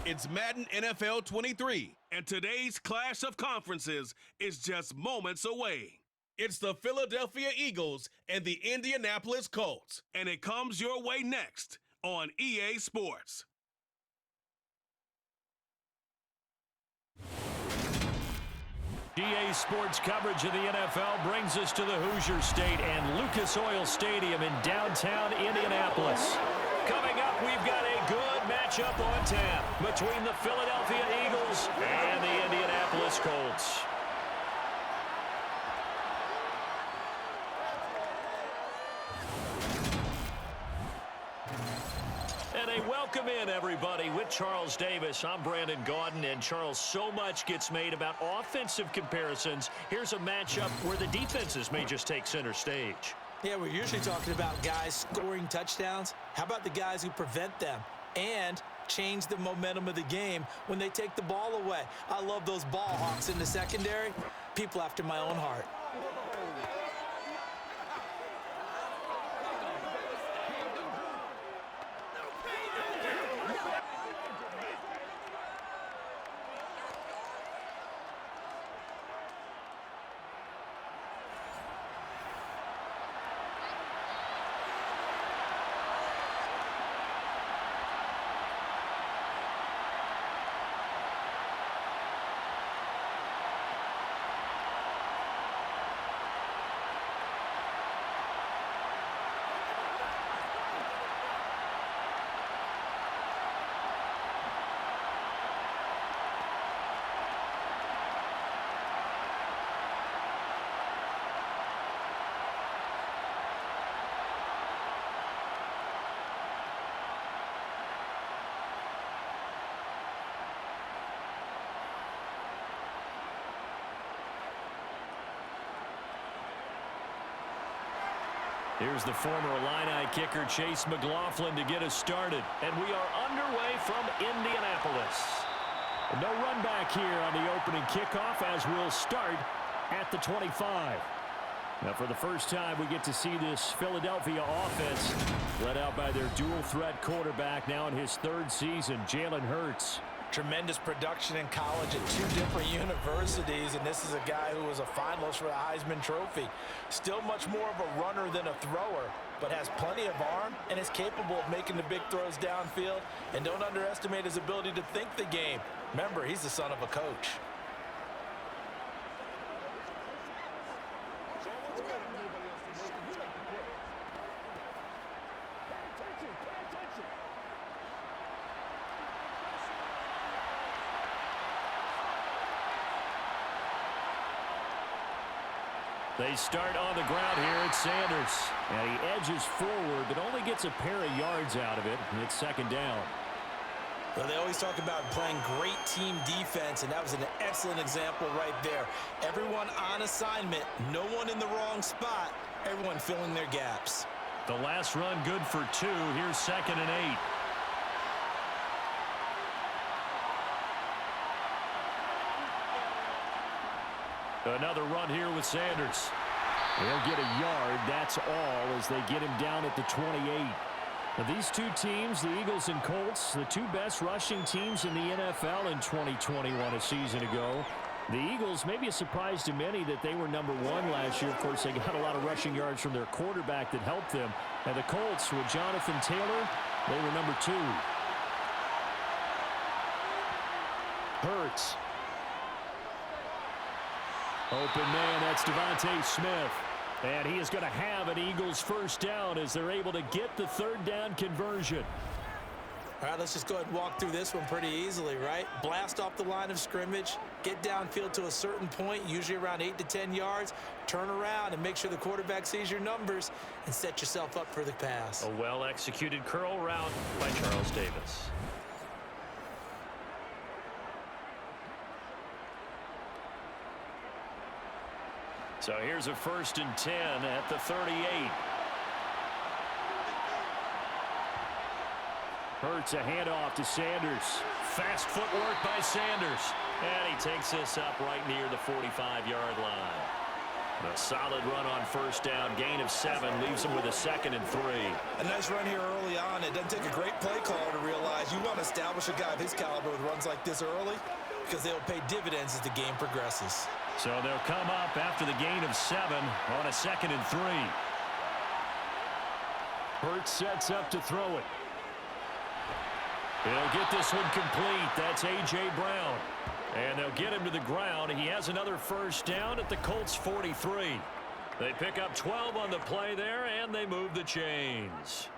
It's Madden NFL 23, and today's clash of conferences is just moments away. It's the Philadelphia Eagles and the Indianapolis Colts, and it comes your way next on EA Sports. EA Sports coverage of the NFL brings us to the Hoosier State and Lucas Oil Stadium in downtown Indianapolis. Coming up, we've got a good matchup on tap between the Philadelphia Eagles and the Indianapolis Colts. And a welcome in, everybody, with Charles Davis. I'm Brandon Gaudin, and Charles, so much gets made about offensive comparisons. Here's a matchup where the defenses may just take center stage. Yeah, we're usually talking about guys scoring touchdowns. How about the guys who prevent them and change the momentum of the game when they take the ball away? I love those ball hawks in the secondary. People after my own heart. Here's the former Illini kicker, Chase McLaughlin, to get us started. And we are underway from Indianapolis. No run back here on the opening kickoff as we'll start at the 25. Now, for the first time, we get to see this Philadelphia offense led out by their dual-threat quarterback now in his third season, Jalen Hurts. Tremendous production in college at two different universities, and this is a guy who was a finalist for the Heisman Trophy. Still much more of a runner than a thrower, but has plenty of arm and is capable of making the big throws downfield. And don't underestimate his ability to think the game. Remember, he's the son of a coach. They start on the ground here. It's Sanders. And he edges forward, but only gets a pair of yards out of it. And it's second down. Well, they always talk about playing great team defense, and that was an excellent example right there. Everyone on assignment, no one in the wrong spot, everyone filling their gaps. The last run good for 2. Here's 2nd and 8. Another run here with Sanders. They'll get a yard, that's all, as they get him down at the 28. Now, these two teams, the Eagles and Colts, the two best rushing teams in the NFL in 2021 a season ago. The Eagles, maybe a surprise to many that they were number 1 last year. Of course, they got a lot of rushing yards from their quarterback that helped them. And the Colts, with Jonathan Taylor, they were number 2. Hurts. Open man, that's Devontae Smith. And he is going to have an Eagles first down as they're able to get the third down conversion. All right, let's just go ahead and walk through this one pretty easily, right? Blast off the line of scrimmage, get downfield to a certain point, usually around 8 to 10 yards, turn around and make sure the quarterback sees your numbers and set yourself up for the pass. A well-executed curl route by Charles Davis. So here's a 1st and 10 at the 38. Hurts a handoff to Sanders. Fast footwork by Sanders. And he takes this up right near the 45-yard line. A solid run on first down. Gain of 7 leaves them with a 2nd and 3. A nice run here early on. It doesn't take a great play caller to realize you want to establish a guy of his caliber with runs like this early because they'll pay dividends as the game progresses. So they'll come up after the gain of 7 on a 2nd and 3. Hurts sets up to throw it. He'll get this one complete. That's A.J. Brown. And they'll get him to the ground. He has another first down at the Colts 43. They pick up 12 on the play there, and they move the chains.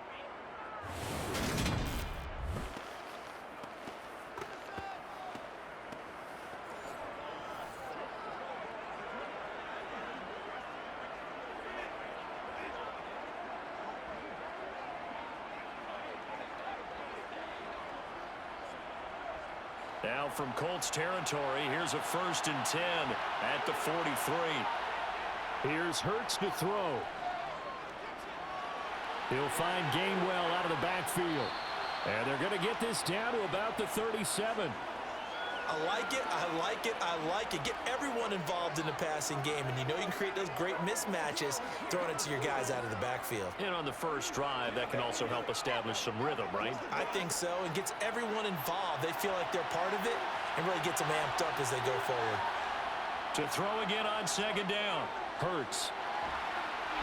Now from Colts territory, here's a 1st and 10 at the 43. Here's Hurts to throw. He'll find Gainwell out of the backfield. And they're going to get this down to about the 37. I like it, I like it, I like it. Get everyone involved in the passing game, and you know you can create those great mismatches throwing it to your guys out of the backfield. And on the first drive, that can also help establish some rhythm, right? I think so. It gets everyone involved. They feel like they're part of it and really gets them amped up as they go forward. To throw again on 2nd down. Hurts.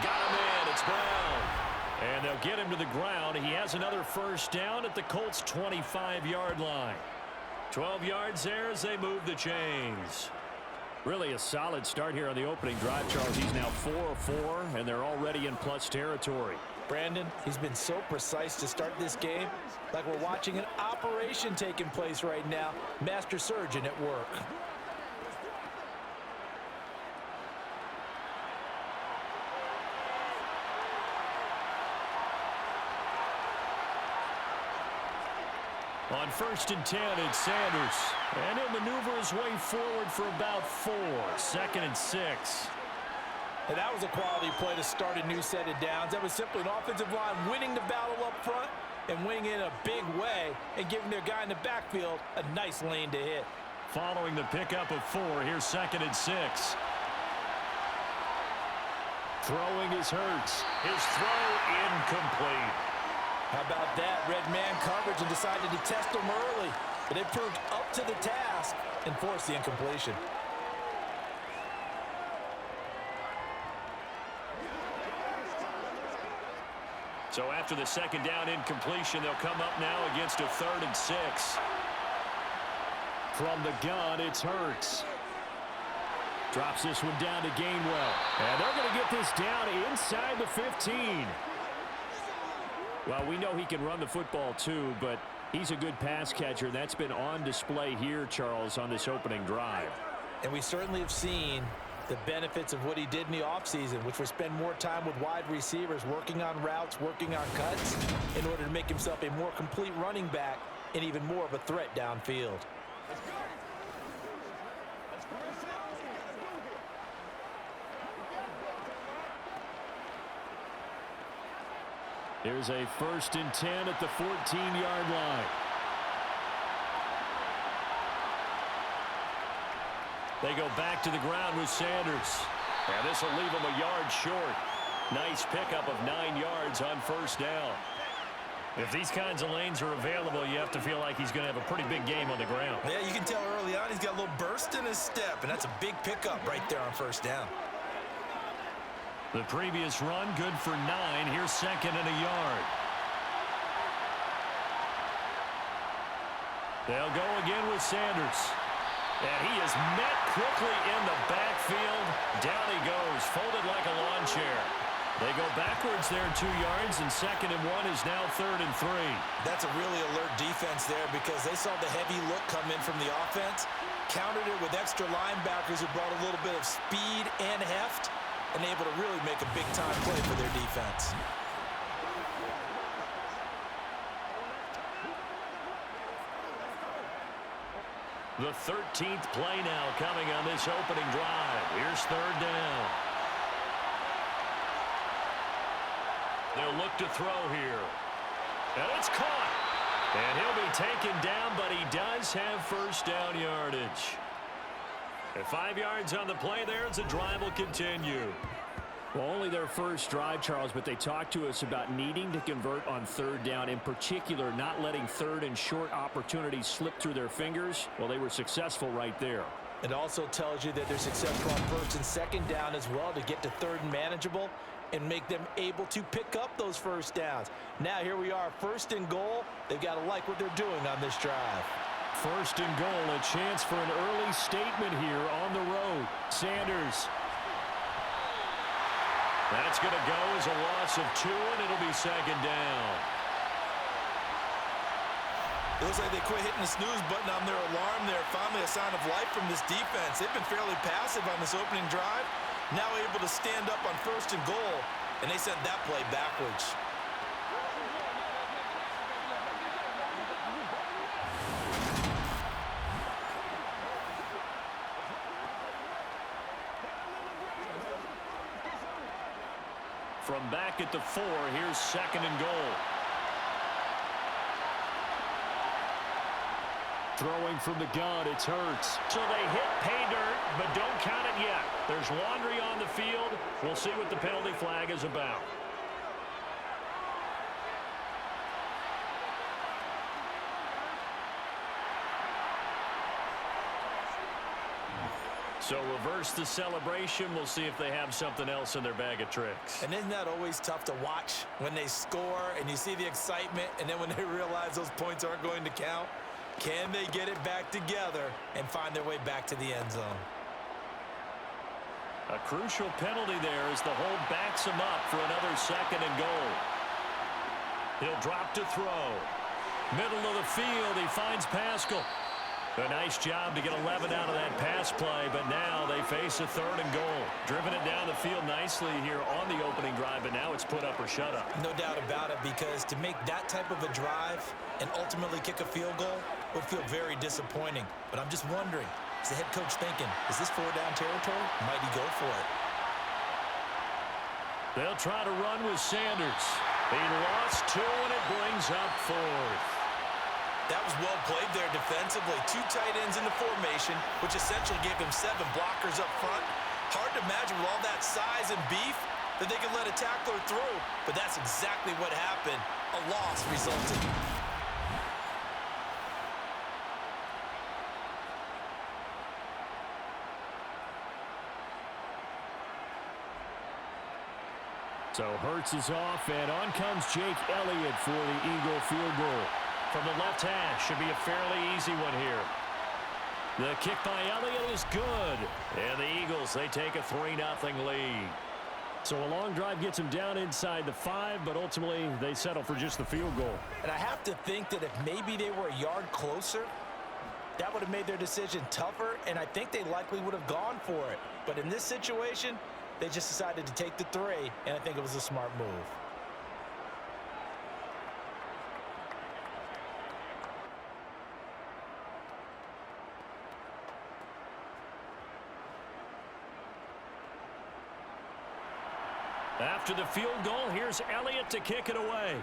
Got him in. It's Brown. And they'll get him to the ground. He has another first down at the Colts' 25-yard line. 12 yards there as they move the chains. Really a solid start here on the opening drive, Charles. He's now 4 of 4, and they're already in plus territory. Brandon, he's been so precise to start this game, like we're watching an operation taking place right now. Master surgeon at work. On 1st and 10, it's Sanders. And he'll maneuver his way forward for about 4. 2nd and 6. And that was a quality play to start a new set of downs. That was simply an offensive line winning the battle up front and winning in a big way and giving their guy in the backfield a nice lane to hit. Following the pickup of 4, here's 2nd and 6. Throwing is Hurts. His throw incomplete. How about that? Red man coverage and decided to test them early. But they proved up to the task and forced the incompletion. So after the 2nd down incompletion, they'll come up now against a 3rd and 6. From the gun, it's Hurts. Drops this one down to Gainwell. And they're going to get this down inside the 15. Well, we know he can run the football too, but he's a good pass catcher. That's been on display here, Charles, on this opening drive. And we certainly have seen the benefits of what he did in the offseason, which was spend more time with wide receivers, working on routes, working on cuts, in order to make himself a more complete running back and even more of a threat downfield. Here's a 1st and 10 at the 14-yard line. They go back to the ground with Sanders. And this will leave them a yard short. Nice pickup of 9 yards on 1st down. If these kinds of lanes are available, you have to feel like he's going to have a pretty big game on the ground. Yeah, you can tell early on he's got a little burst in his step, and that's a big pickup right there on 1st down. The previous run, good for 9. Here's 2nd and a yard. They'll go again with Sanders. And he is met quickly in the backfield. Down he goes, folded like a lawn chair. They go backwards there 2 yards, and 2nd and 1 is now 3rd and 3. That's a really alert defense there because they saw the heavy look come in from the offense, countered it with extra linebackers who brought a little bit of speed and heft, and able to really make a big-time play for their defense. The 13th play now coming on this opening drive. Here's 3rd down. They'll look to throw here. And it's caught. And he'll be taken down, but he does have 1st down yardage. At 5 yards on the play there, as the drive will continue. Well, only their first drive, Charles, but they talked to us about needing to convert on third down, in particular not letting third and short opportunities slip through their fingers. Well, they were successful right there. It also tells you that they're successful on first and second down as well to get to third and manageable and make them able to pick up those first downs. Now here we are, first and goal. They've got to like what they're doing on this drive. First and goal, a chance for an early statement here on the road. Sanders. That's going to go as a loss of 2, and it'll be second down. It looks like they quit hitting the snooze button on their alarm there. Finally a sign of life from this defense. They've been fairly passive on this opening drive. Now able to stand up on first and goal, and they sent that play backwards. From back at the 4, here's second and goal. Throwing from the gun, it's Hurts. So they hit pay dirt, but don't count it yet. There's laundry on the field. We'll see what the penalty flag is about. So reverse the celebration. We'll see if they have something else in their bag of tricks. And isn't that always tough to watch when they score and you see the excitement, and then when they realize those points aren't going to count? Can they get it back together and find their way back to the end zone? A crucial penalty there as the hold backs him up for another second and goal. He'll drop to throw. Middle of the field, he finds Pascal. A nice job to get 11 out of that pass play, but now they face a third and goal. Driven it down the field nicely here on the opening drive, but now it's put up or shut up. No doubt about it, because to make that type of a drive and ultimately kick a field goal would feel very disappointing. But I'm just wondering, is the head coach thinking, is this 4-down territory? Might he go for it? They'll try to run with Sanders. He lost 2, and it brings up 4th. That was well played there defensively. 2 tight ends in the formation, which essentially gave them 7 blockers up front. Hard to imagine with all that size and beef that they could let a tackler through, but that's exactly what happened. A loss resulted. So Hurts is off, and on comes Jake Elliott for the Eagle field goal. From the left hash, should be a fairly easy one here. The kick by Elliott is good. And the Eagles, they take a 3-0 lead. So a long drive gets them down inside the 5, but ultimately they settle for just the field goal. And I have to think that if maybe they were a yard closer, that would have made their decision tougher, and I think they likely would have gone for it. But in this situation, they just decided to take the 3, and I think it was a smart move. After the field goal, here's Elliott to kick it away.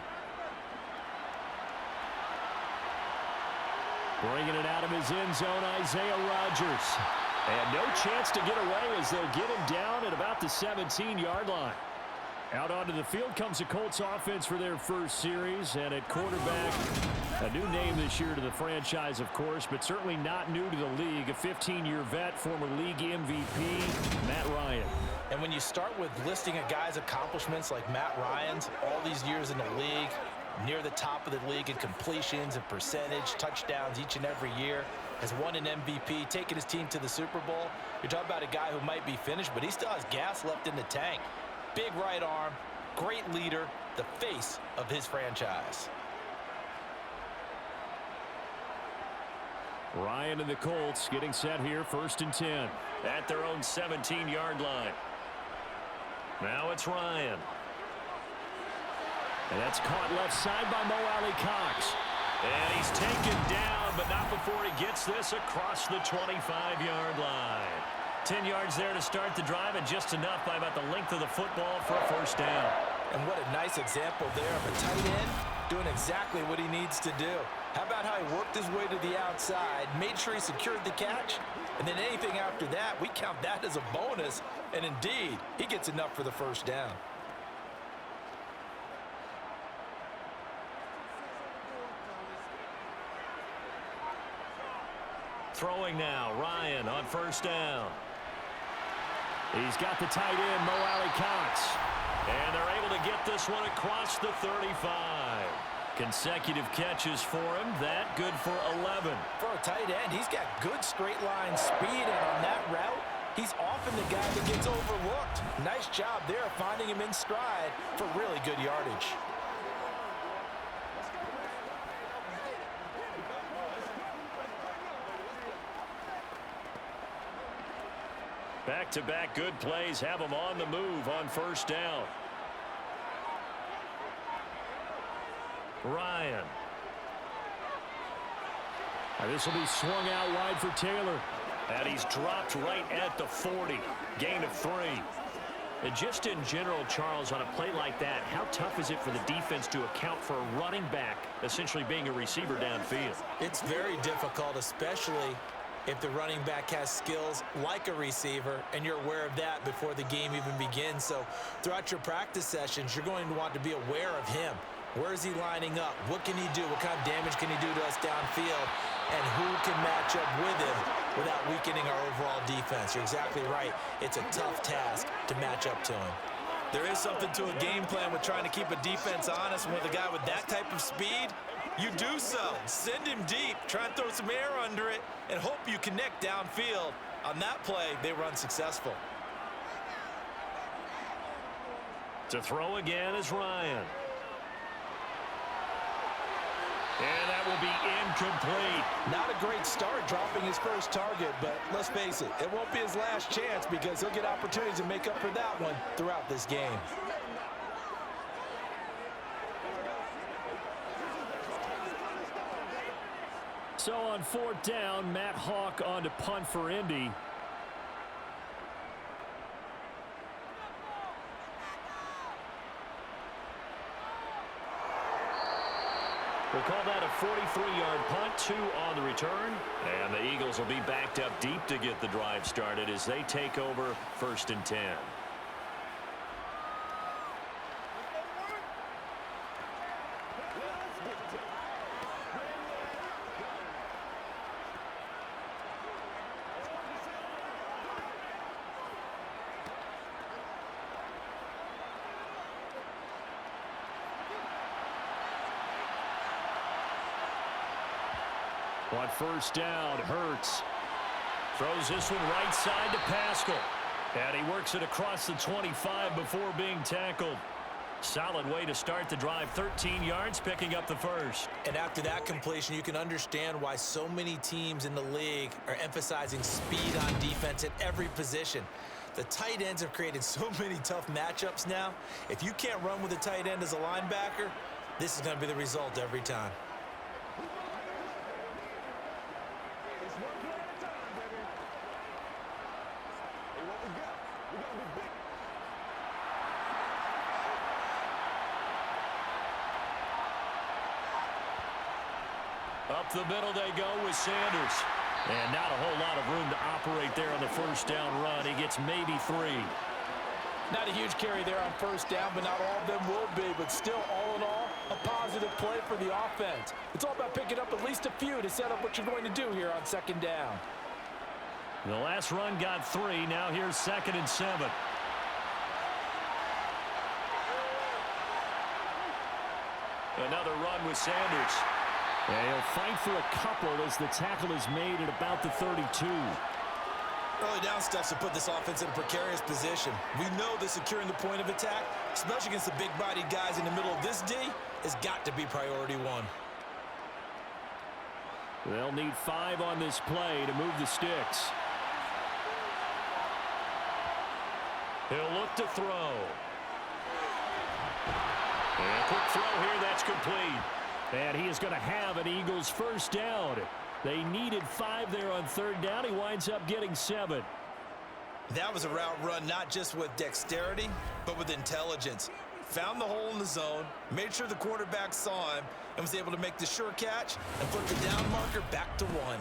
Bringing it out of his end zone, Isaiah Rodgers. And no chance to get away as they'll get him down at about the 17-yard line. Out onto the field comes the Colts offense for their first series. And at quarterback, a new name this year to the franchise, of course, but certainly not new to the league. A 15-year vet, former league MVP, Matt Ryan. And when you start with listing a guy's accomplishments like Matt Ryan's, all these years in the league, near the top of the league in completions and percentage, touchdowns each and every year, has won an MVP, taken his team to the Super Bowl. You're talking about a guy who might be finished, but he still has gas left in the tank. Big right arm, great leader, the face of his franchise. Ryan and the Colts getting set here, 1st and 10 at their own 17-yard line. Now it's Ryan. And that's caught left side by Mo Alley-Cox. And he's taken down, but not before he gets this across the 25-yard line. 10 yards there to start the drive, and just enough by about the length of the football for a 1st down. And what a nice example there of a tight end doing exactly what he needs to do. How about how he worked his way to the outside, made sure he secured the catch, And then anything after that, we count that as a bonus. And indeed, he gets enough for the first down. Throwing now, Ryan on first down. He's got the tight end, Mo Alley-Cox. And they're able to get this one across the 35. Consecutive catches for him. That good for 11. For a tight end, he's got good straight line speed, and on that route, he's often the guy that gets overlooked. Nice job there finding him in stride for really good yardage. Back-to-back good plays have him on the move on first down. Ryan. Now this will be swung out wide for Taylor. And he's dropped right at the 40. Gain of 3. And just in general, Charles, on a play like that, how tough is it for the defense to account for a running back essentially being a receiver downfield? It's very difficult, especially if the running back has skills like a receiver, and you're aware of that before the game even begins. So throughout your practice sessions, you're going to want to be aware of him. Where is he lining up? What can he do? What kind of damage can he do to us downfield? And who can match up with him without weakening our overall defense? You're exactly right. It's a tough task to match up to him. There is something to a game plan with trying to keep a defense honest. With a guy with that type of speed, you do so. Send him deep. Try and throw some air under it and hope you connect downfield. On that play, they were unsuccessful. To throw again is Ryan. And that will be incomplete. Not a great start dropping his first target, but let's face it, it won't be his last chance because he'll get opportunities to make up for that one throughout this game. So on fourth down, Matt Hawk on to punt for Indy. We'll call that a 43-yard punt, 2 on the return. And the Eagles will be backed up deep to get the drive started as they take over 1st and 10. On first down, Hurts throws this one right side to Pascal. And he works it across the 25 before being tackled. Solid way to start the drive, 13 yards, picking up the first. And after that completion, you can understand why so many teams in the league are emphasizing speed on defense at every position. The tight ends have created so many tough matchups now. If you can't run with a tight end as a linebacker, this is going to be the result every time. Up the middle they go with Sanders. And not a whole lot of room to operate there on the first down run. He gets maybe 3. Not a huge carry there on first down, but not all of them will be. But still, all in all, a positive play for the offense. It's all about picking up at least a few to set up what you're going to do here on 2nd down. The last run got 3. Now here's 2nd and 7. Another run with Sanders. And he'll fight for a couple as the tackle is made at about the 32. Early down stuff to put this offense in a precarious position. We know that securing the point of attack, especially against the big-bodied guys in the middle of this D, has got to be priority 1. They'll need 5 on this play to move the sticks. He'll look to throw. And a quick throw here, that's complete. And he is going to have an Eagles first down. They needed 5 there on 3rd down. He winds up getting 7. That was a route run not just with dexterity, but with intelligence. Found the hole in the zone, made sure the quarterback saw him, and was able to make the sure catch and flip the down marker back to 1.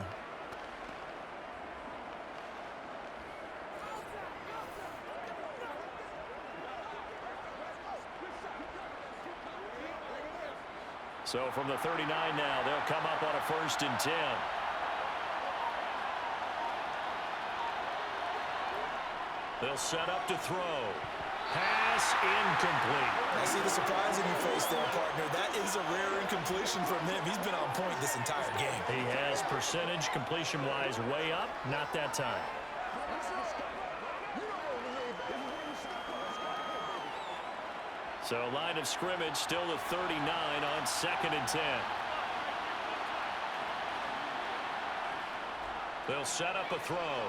So from the 39 now, they'll come up on a 1st and 10. They'll set up to throw. Pass incomplete. I see the surprise in your face there, partner. That is a rare incompletion from him. He's been on point this entire game. He has percentage completion-wise way up. Not that time. So line of scrimmage still the 39 on 2nd and 10. They'll set up a throw.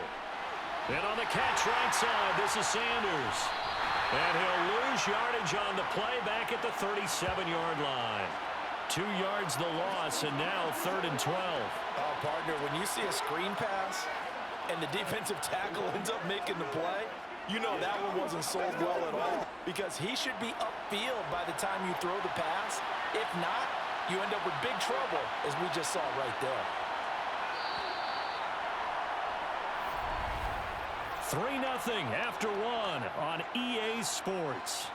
And on the catch right side, this is Sanders. And he'll lose yardage on the play back at the 37-yard line. 2 yards the loss, and now 3rd and 12. Oh, partner, when you see a screen pass and the defensive tackle ends up making the play, you know that one wasn't sold well at all, because he should be upfield by the time you throw the pass. If not, you end up with big trouble, as we just saw right there. 3-0 after 1 on EA Sports.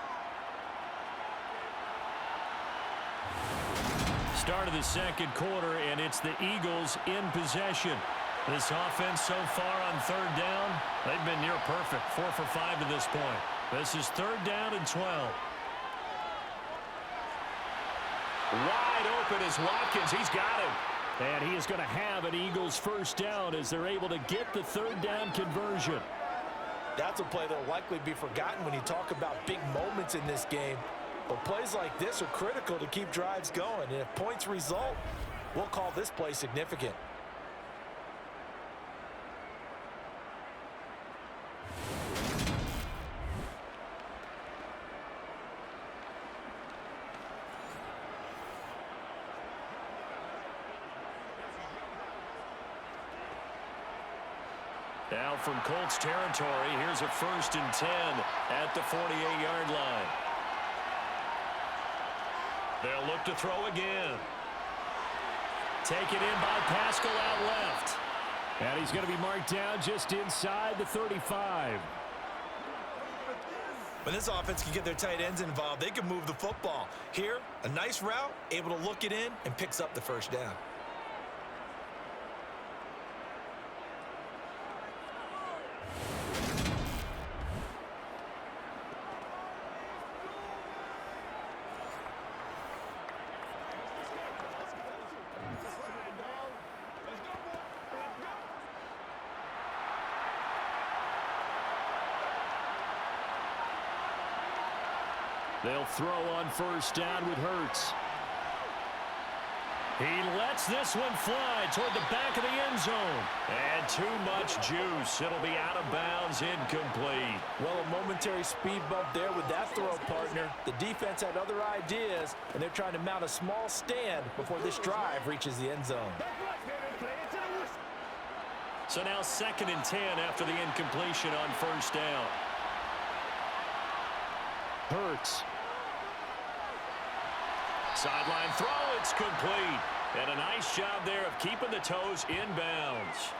Start of the 2nd quarter, and it's the Eagles in possession. This offense so far on 3rd down, they've been near perfect. 4 for 5 to this point. This is 3rd down and 12. Wide open is Watkins. He's got him. And he is going to have an Eagles 1st down as they're able to get the 3rd down conversion. That's a play that will likely be forgotten when you talk about big moments in this game. But plays like this are critical to keep drives going. And if points result, we'll call this play significant. Now from Colts territory, here's a 1st and 10 at the 48-yard line. They'll look to throw again. Taken in by Pascal out left. And he's going to be marked down just inside the 35. When this offense can get their tight ends involved, they can move the football. Here, a nice route, able to look it in, and picks up the 1st down. They'll throw on 1st down with Hurts. He lets this one fly toward the back of the end zone. And too much juice. It'll be out of bounds, incomplete. Well, a momentary speed bump there with that throw, partner. The defense had other ideas, and they're trying to mount a small stand before this drive reaches the end zone. So now 2nd and 10 after the incompletion on 1st down. Hurts. Sideline throw, it's complete. And a nice job there of keeping the toes inbounds.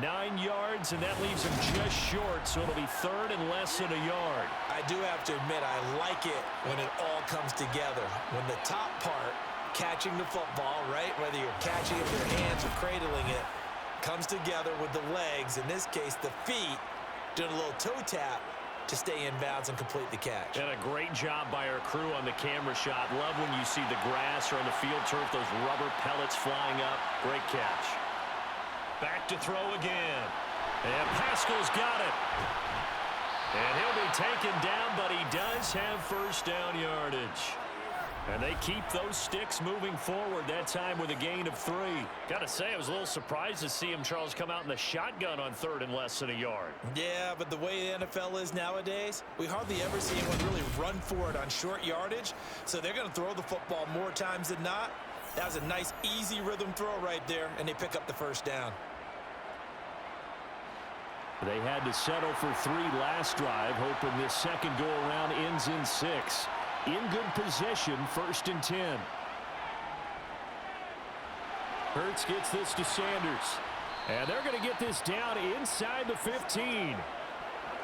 9 yards, and that leaves him just short, so it'll be 3rd and less than a yard. I do have to admit, I like it when it all comes together. When the top part, catching the football, right, whether you're catching it with your hands or cradling it, comes together with the legs, in this case the feet, doing a little toe tap to stay in bounds and complete the catch. And a great job by our crew on the camera shot. Love when you see the grass or on the field turf, those rubber pellets flying up. Great catch. Back to throw again. And Pascal's got it. And he'll be taken down, but he does have 1st down yardage. And they keep those sticks moving forward, that time with a gain of 3. Got to say, I was a little surprised to see him, Charles, come out in the shotgun on 3rd and less than a yard. Yeah, but the way the NFL is nowadays, we hardly ever see anyone really run for it on short yardage. So they're going to throw the football more times than not. That was a nice, easy rhythm throw right there, and they pick up the 1st down. They had to settle for 3 last drive, hoping this second go-around ends in 6. In good position, 1st and 10. Hurts gets this to Sanders. And they're going to get this down inside the 15.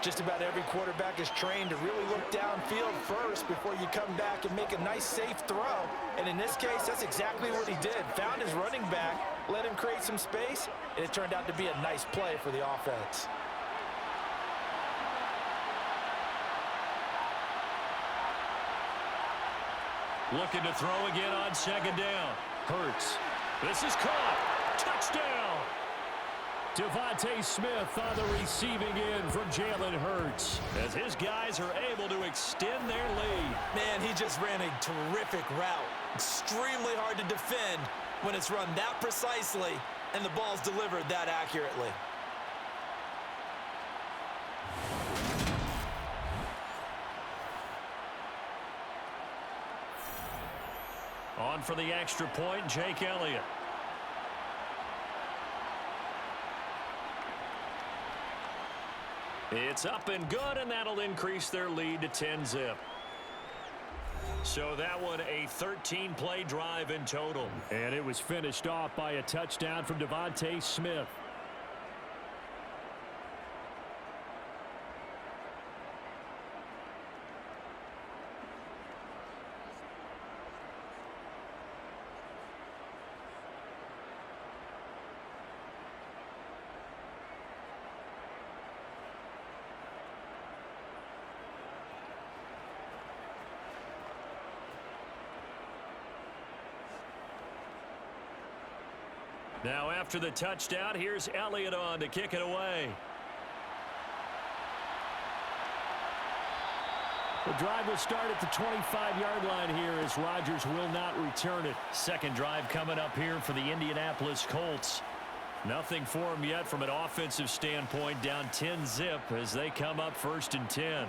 Just about every quarterback is trained to really look downfield first before you come back and make a nice, safe throw. And in this case, that's exactly what he did. Found his running back, let him create some space, and it turned out to be a nice play for the offense. Looking to throw again on second down. Hurts. This is caught. Touchdown. Devontae Smith on the receiving end from Jalen Hurts as his guys are able to extend their lead. Man, he just ran a terrific route. Extremely hard to defend when it's run that precisely and the ball's delivered that accurately. On for the extra point, Jake Elliott. It's up and good, and that'll increase their lead to 10-zip. So that one a 13-play drive in total. And it was finished off by a touchdown from Devontae Smith. Now after the touchdown, here's Elliott on to kick it away. The drive will start at the 25-yard line here as Rodgers will not return it. Second drive coming up here for the Indianapolis Colts. Nothing for them yet from an offensive standpoint, down 10-zip as they come up 1st and 10.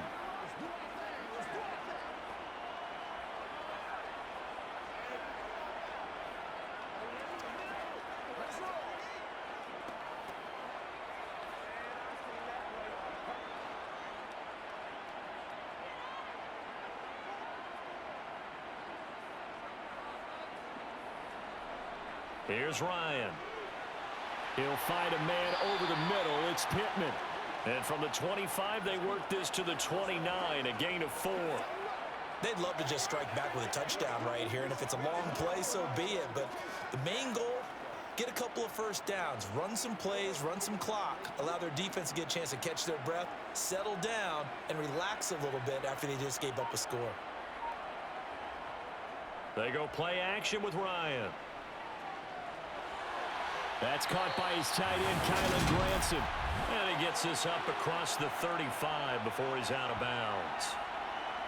Here's Ryan. He'll find a man over the middle. It's Pittman. And from the 25, they work this to the 29, a gain of 4. They'd love to just strike back with a touchdown right here, and if it's a long play, so be it. But the main goal, get a couple of first downs, run some plays, run some clock, allow their defense to get a chance to catch their breath, settle down, and relax a little bit after they just gave up a score. They go play action with Ryan. That's caught by his tight end, Kylan Granson. And he gets this up across the 35 before he's out of bounds.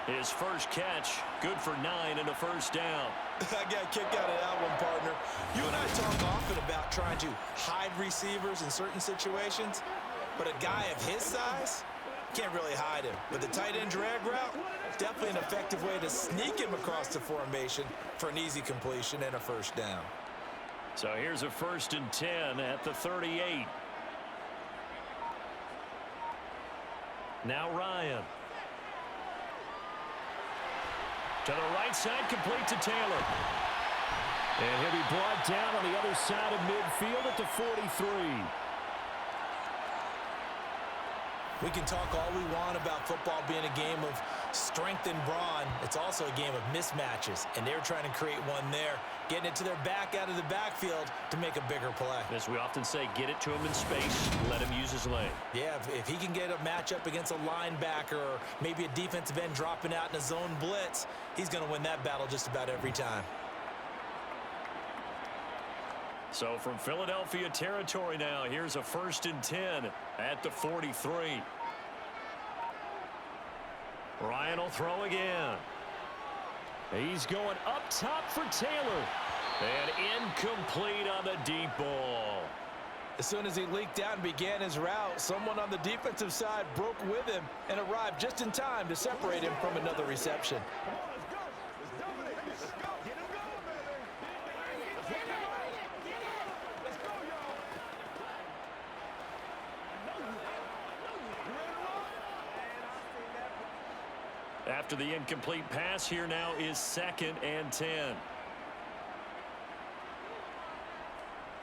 His first catch, good for 9 and a first down. I got a kick out of that one, partner. You and I talk often about trying to hide receivers in certain situations, but a guy of his size can't really hide him. But the tight end drag route, definitely an effective way to sneak him across the formation for an easy completion and a first down. So here's a 1st and 10 at the 38. Now Ryan. To the right side, complete to Taylor. And he'll be brought down on the other side of midfield at the 43. We can talk all we want about football being a game of strength and brawn. It's also a game of mismatches, and they're trying to create one there, getting it to their back out of the backfield to make a bigger play. As we often say, get it to him in space, let him use his leg. Yeah, if he can get a matchup against a linebacker or maybe a defensive end dropping out in a zone blitz, he's going to win that battle just about every time. So from Philadelphia territory now, here's a 1st and 10 at the 43. Ryan will throw again. He's going up top for Taylor. And incomplete on the deep ball. As soon as he leaked out and began his route, someone on the defensive side broke with him and arrived just in time to separate him from another reception. After the incomplete pass, here now is 2nd and 10.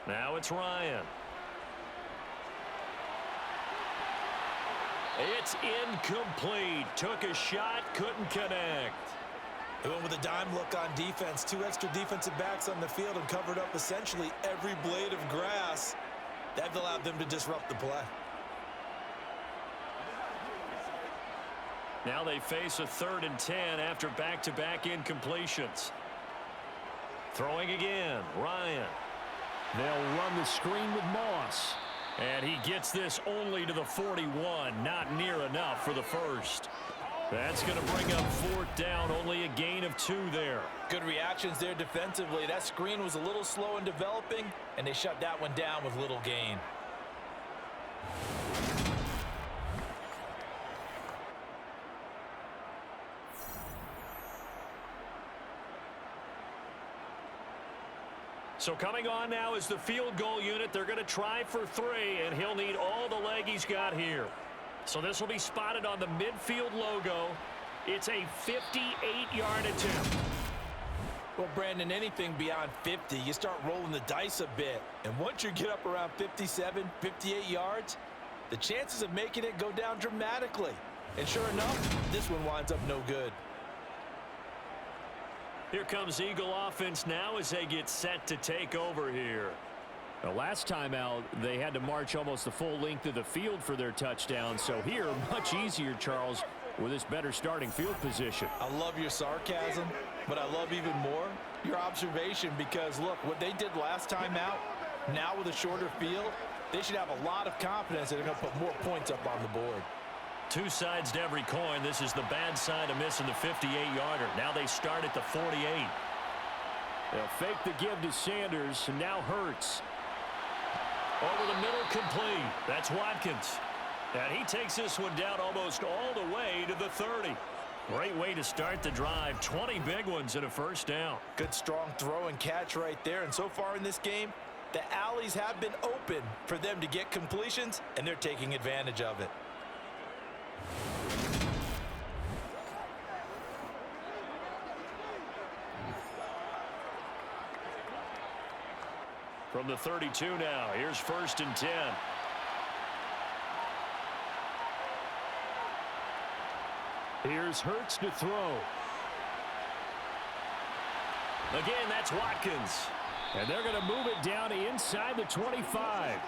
Now it's Ryan. It's incomplete. Took a shot, couldn't connect. They went with a dime look on defense. 2 extra defensive backs on the field and covered up essentially every blade of grass. That allowed them to disrupt the play. Now they face a 3rd and 10 after back-to-back incompletions. Throwing again, Ryan. They'll run the screen with Moss. And he gets this only to the 41. Not near enough for the first. That's going to bring up 4th down. Only a gain of 2 there. Good reactions there defensively. That screen was a little slow in developing, and they shut that one down with little gain. So coming on now is the field goal unit. They're going to try for 3, and he'll need all the leg he's got here. So this will be spotted on the midfield logo. It's a 58-yard attempt. Well, Brandon, anything beyond 50, you start rolling the dice a bit. And once you get up around 57, 58 yards, the chances of making it go down dramatically. And sure enough, this one winds up no good. Here comes Eagle offense now as they get set to take over here. The last time out, they had to march almost the full length of the field for their touchdown. So here, much easier, Charles, with this better starting field position. I love your sarcasm, but I love even more your observation because, look, what they did last time out, now with a shorter field, they should have a lot of confidence that they're going to put more points up on the board. 2 sides to every coin. This is the bad side of missing the 58-yarder. Now they start at the 48. They'll fake the give to Sanders, and now Hurts. Over the middle, complete. That's Watkins. And he takes this one down almost all the way to the 30. Great way to start the drive. 20 big ones and a first down. Good strong throw and catch right there. And so far in this game, the alleys have been open for them to get completions, and they're taking advantage of it. From the 32 now, here's 1st and 10. Here's Hurts to throw. Again, that's Watkins. And they're going to move it down to inside the 25.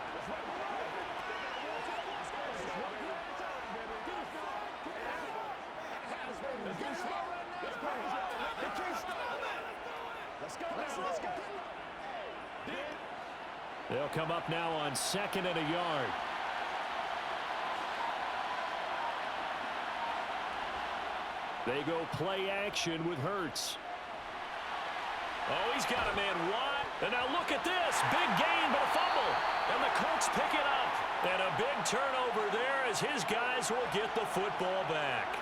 They'll come up now on 2nd and a yard. They go play action with Hurts. Oh, he's got a man wide. And now look at this. Big gain, but a fumble. And the Colts pick it up. And a big turnover there as his guys will get the football back.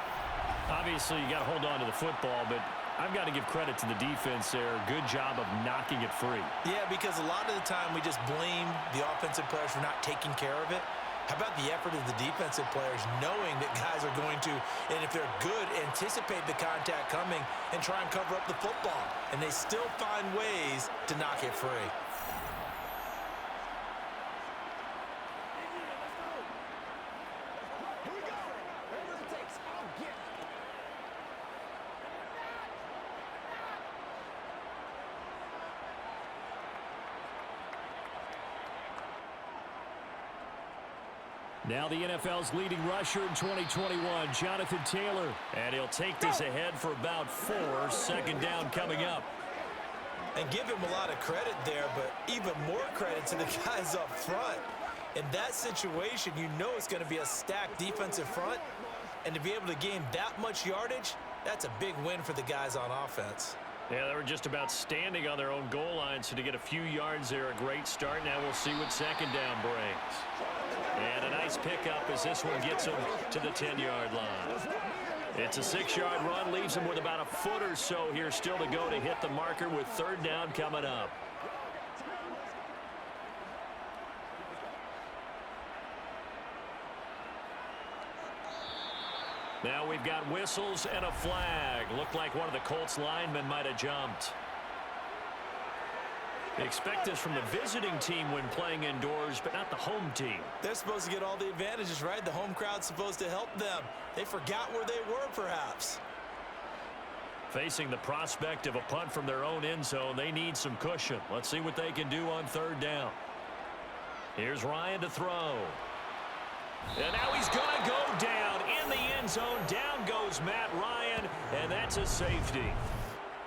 Obviously, you got to hold on to the football, but I've got to give credit to the defense there. Good job of knocking it free. Yeah, because a lot of the time we just blame the offensive players for not taking care of it. How about the effort of the defensive players knowing that guys are going to, and if they're good, anticipate the contact coming and try and cover up the football. And they still find ways to knock it free. Now the NFL's leading rusher in 2021, Jonathan Taylor. And he'll take this ahead for about 4. 2nd down coming up. And give him a lot of credit there, but even more credit to the guys up front. In that situation, you know it's going to be a stacked defensive front. And to be able to gain that much yardage, that's a big win for the guys on offense. Yeah, they were just about standing on their own goal line, so to get a few yards there, a great start. Now we'll see what 2nd down brings. And a nice pickup as this one gets him to the 10-yard line. It's a 6-yard run, leaves him with about a foot or so here still to go to hit the marker with 3rd down coming up. Now we've got whistles and a flag. Looked like one of the Colts linemen might have jumped. They expect this from the visiting team when playing indoors, but not the home team. They're supposed to get all the advantages, right? The home crowd's supposed to help them. They forgot where they were, perhaps. Facing the prospect of a punt from their own end zone, they need some cushion. Let's see what they can do on third down. Here's Ryan to throw. And now he's going to go down in the end zone. Down goes Matt Ryan, and that's a safety.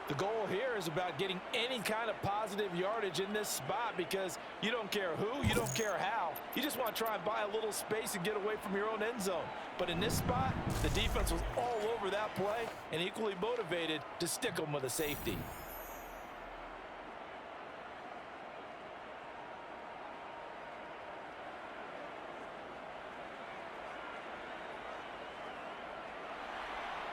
The goal here is about getting any kind of positive yardage in this spot because you don't care who, you don't care how. You just want to try and buy a little space and get away from your own end zone. But in this spot, the defense was all over that play and equally motivated to stick them with a safety.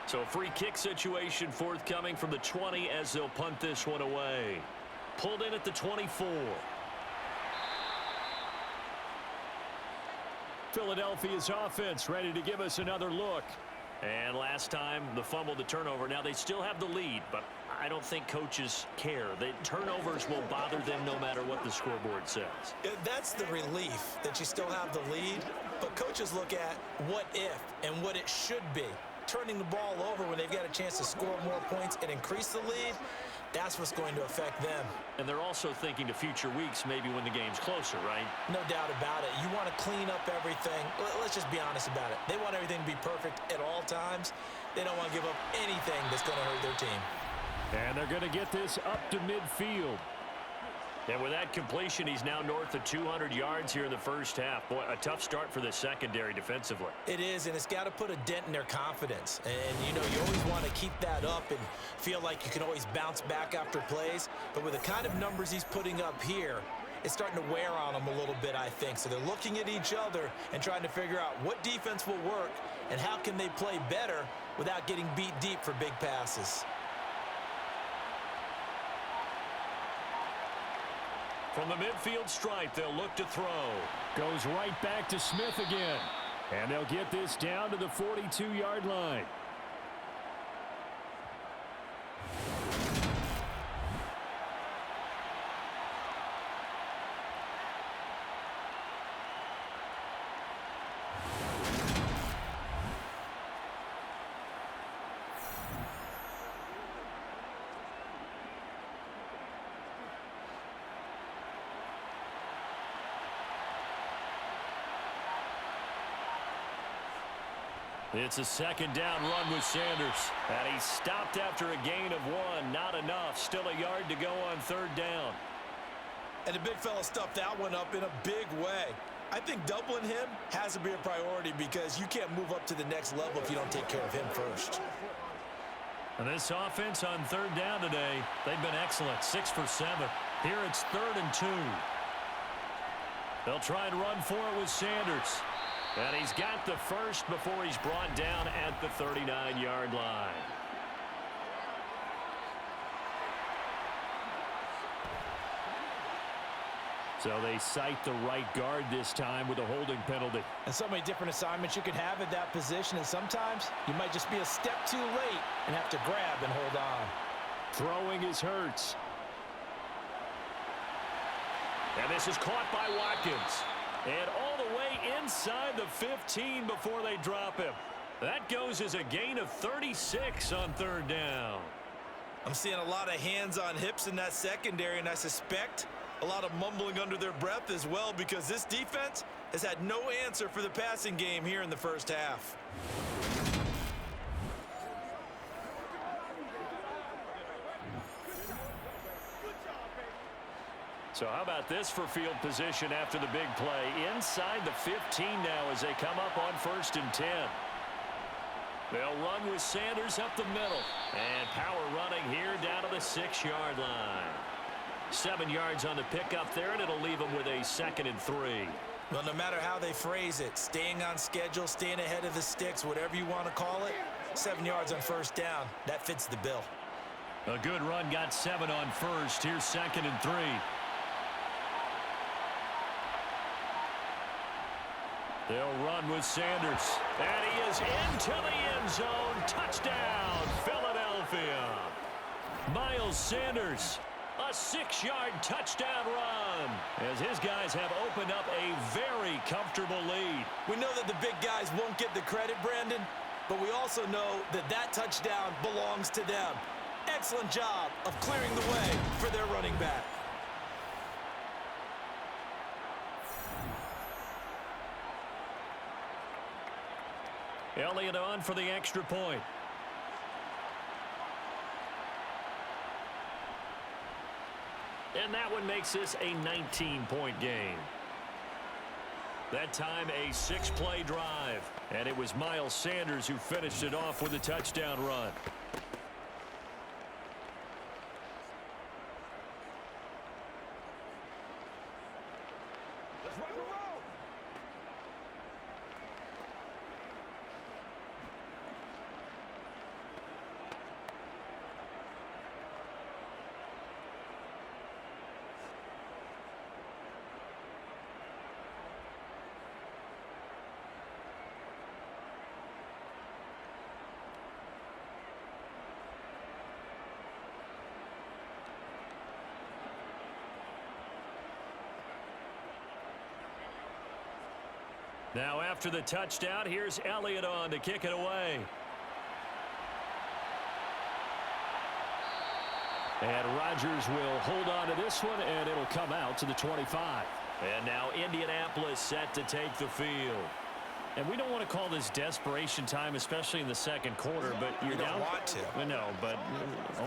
So a free kick situation forthcoming from the 20 as they'll punt this one away. Pulled in at the 24. Philadelphia's offense ready to give us another look. And last time, the fumble, the turnover. Now they still have the lead, but I don't think coaches care. The turnovers will bother them no matter what the scoreboard says. That's the relief that you still have the lead, but coaches look at what if and what it should be. Turning the ball over when they've got a chance to score more points and increase the lead, that's what's going to affect them. And they're also thinking to future weeks, maybe when the game's closer, right? No doubt about it. You want to clean up everything. Let's just be honest about it. They want everything to be perfect at all times. They don't want to give up anything that's going to hurt their team. And they're going to get this up to midfield. And with that completion, he's now north of 200 yards here in the first half. Boy, a tough start for the secondary defensively. It is, and it's got to put a dent in their confidence. And, you know, you always want to keep that up and feel like you can always bounce back after plays. But with the kind of numbers he's putting up here, it's starting to wear on them a little bit, I think. So they're looking at each other and trying to figure out what defense will work and how can they play better without getting beat deep for big passes. From the midfield stripe, they'll look to throw. Goes right back to Smith again. And they'll get this down to the 42-yard line. It's a second down run with Sanders. And he stopped after a gain of 1. Not enough. Still a yard to go on third down. And the big fella stuffed that one up in a big way. I think doubling him has to be a priority because you can't move up to the next level if you don't take care of him first. And this offense on third down today, they've been excellent. 6 for 7. Here it's 3rd and 2. They'll try and run for it with Sanders. And he's got the first before he's brought down at the 39-yard line. So they cite the right guard this time with a holding penalty. And so many different assignments you can have at that position, and sometimes you might just be a step too late and have to grab and hold on. Throwing is Hurts. And this is caught by Watkins. And all the way inside the 15 before they drop him. That goes as a gain of 36 on third down. I'm seeing a lot of hands on hips in that secondary, and I suspect a lot of mumbling under their breath as well because this defense has had no answer for the passing game here in the first half. So how about this for field position after the big play? Inside the 15 now as they come up on 1st and 10. They'll run with Sanders up the middle. And power running here down to the 6-yard line. 7 yards on the pickup there, and it'll leave them with a 2nd and 3. Well, no matter how they phrase it, staying on schedule, staying ahead of the sticks, whatever you want to call it, 7 yards on 1st down, that fits the bill. A good run, got 7 on 1st. Here's 2nd and 3. They'll run with Sanders. And he is into the end zone. Touchdown, Philadelphia. Miles Sanders A 6-yard touchdown run as his guys have opened up a very comfortable lead. We know that the big guys won't get the credit, Brandon, but we also know that that touchdown belongs to them. Excellent job of clearing the way for their running back. Elliott on for the extra point. And that one makes this a 19-point game. That time a 6-play drive. And it was Miles Sanders who finished it off with a touchdown run. Let's rock and roll. Now after the touchdown, here's Elliott on to kick it away. And Rodgers will hold on to this one, and it'll come out to the 25. And now Indianapolis set to take the field. And we don't want to call this desperation time, especially in the second quarter, but you're down. You don't want to. No, but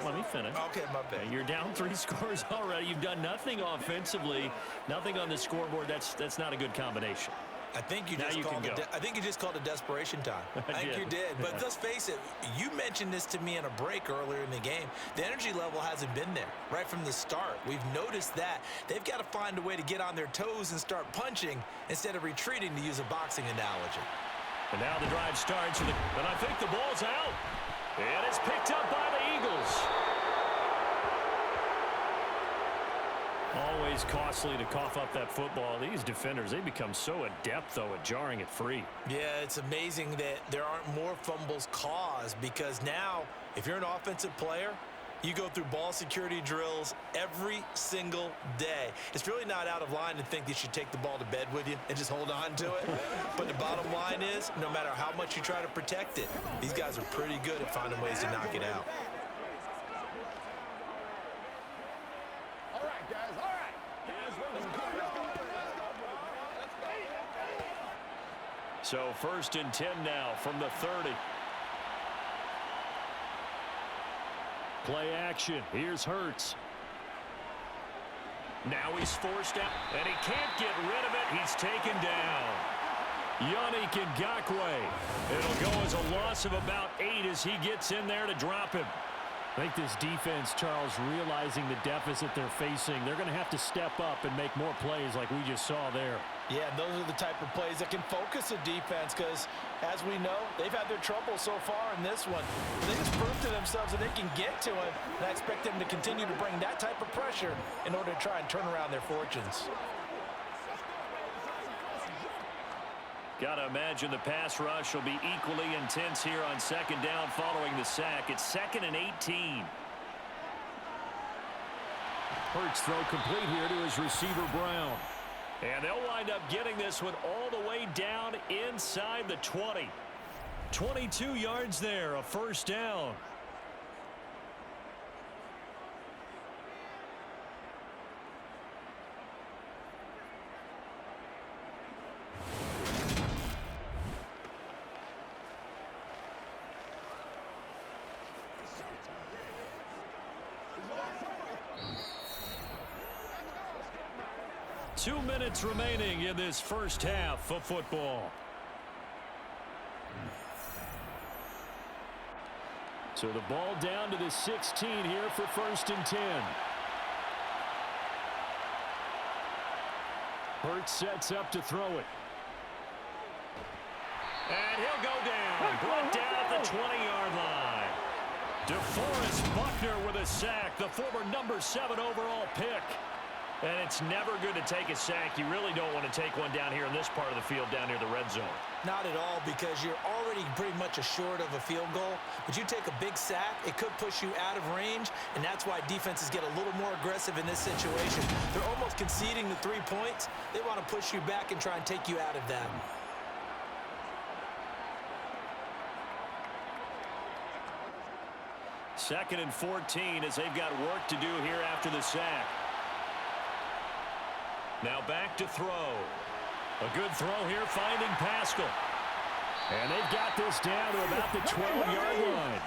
let me finish. Okay, my bad. You're down 3 scores already. You've done nothing offensively, nothing on the scoreboard. That's not a good combination. I think you just called it desperation time. I think you did. But let's face it, you mentioned this to me in a break earlier in the game. The energy level hasn't been there right from the start. We've noticed that. They've got to find a way to get on their toes and start punching instead of retreating, to use a boxing analogy. And now the drive starts, and I think the ball's out. And it's picked up by the Eagles. Always costly to cough up that football. These defenders, they become so adept, though, at jarring it free. Yeah, it's amazing that there aren't more fumbles caused, because now, if you're an offensive player, you go through ball security drills every single day. It's really not out of line to think you should take the ball to bed with you and just hold on to it. But the bottom line is, no matter how much you try to protect it, these guys are pretty good at finding ways to knock it out. So 1st and 10 now from the 30. Play action. Here's Hurts. Now he's forced out, and he can't get rid of it. He's taken down. Yannick Ngakoue. It'll go as a loss of about 8 as he gets in there to drop him. I think this defense, Charles, realizing the deficit they're facing, they're going to have to step up and make more plays like we just saw there. Yeah, those are the type of plays that can focus a defense, because, as we know, they've had their trouble so far in this one. They just proved to themselves that they can get to him, and I expect them to continue to bring that type of pressure in order to try and turn around their fortunes. Got to imagine the pass rush will be equally intense here on 2nd down following the sack. It's 2nd and 18. Hurts throw complete here to his receiver, Brown. And they'll wind up getting this one all the way down inside the 20. 22 yards there, a 1st down. Two minutes remaining in this first half of football. So the ball down to the 16 here for 1st and 10. Hurts sets up to throw it. And he'll go down. Brought down at the 20-yard line. DeForest Buckner with a sack, the former number 7 overall pick. And it's never good to take a sack. You really don't want to take one down here in this part of the field down near the red zone. Not at all, because you're already pretty much assured of a field goal. But you take a big sack, it could push you out of range, and that's why defenses get a little more aggressive in this situation. They're almost conceding the 3 points. They want to push you back and try and take you out of that. Second and 14 as they've got work to do here after the sack. Now back to throw. A good throw here, finding Pascal. And they've got this down to about the 12-yard line.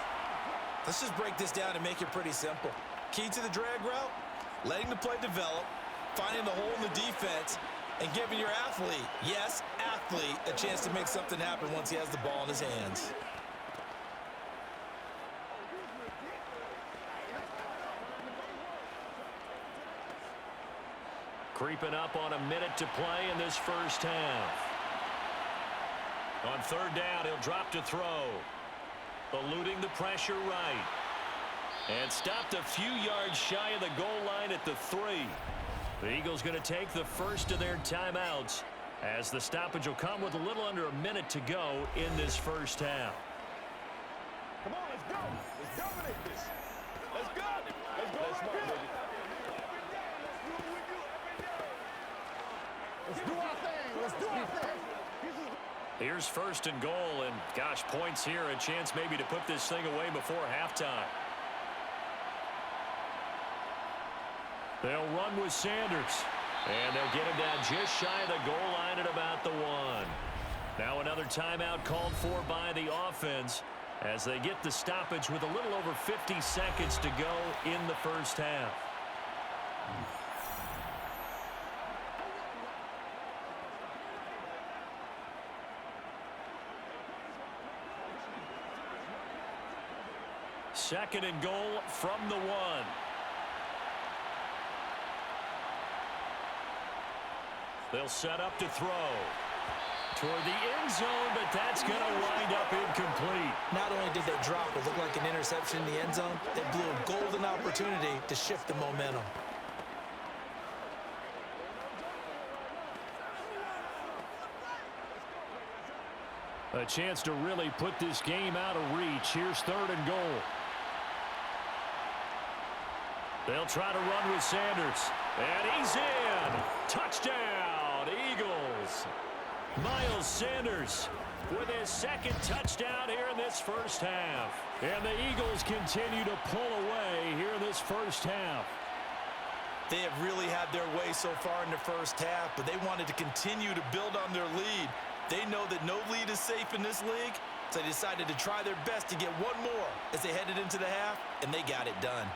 Let's just break this down and make it pretty simple. Key to the drag route, letting the play develop, finding the hole in the defense, and giving your athlete, yes, athlete, a chance to make something happen once he has the ball in his hands. Creeping up on a minute to play in this first half. On third down, he'll drop to throw. Eluding the pressure right. And stopped a few yards shy of the goal line at the 3. The Eagles going to take the first of their timeouts as the stoppage will come with a little under a minute to go in this first half. Come on, let's go. Let's dominate this. Let's go. Let's go. Let's smart, baby. Let's do our thing. Let's do our thing. Here's first and goal, and gosh, points here, a chance maybe to put this thing away before halftime. They'll run with Sanders, and they'll get him down just shy of the goal line at about the 1. Now another timeout called for by the offense as they get the stoppage with a little over 50 seconds to go in the first half. Second and goal from the 1. They'll set up to throw toward the end zone, but that's going to wind up incomplete. Not only did they drop it look like an interception in the end zone, they blew a golden opportunity to shift the momentum. A chance to really put this game out of reach. Here's third and goal. They'll try to run with Sanders. And he's in. Touchdown, Eagles. Miles Sanders with his second touchdown here in this first half. And the Eagles continue to pull away here in this first half. They have really had their way so far in the first half, but they wanted to continue to build on their lead. They know that no lead is safe in this league, so they decided to try their best to get one more as they headed into the half, and they got it done.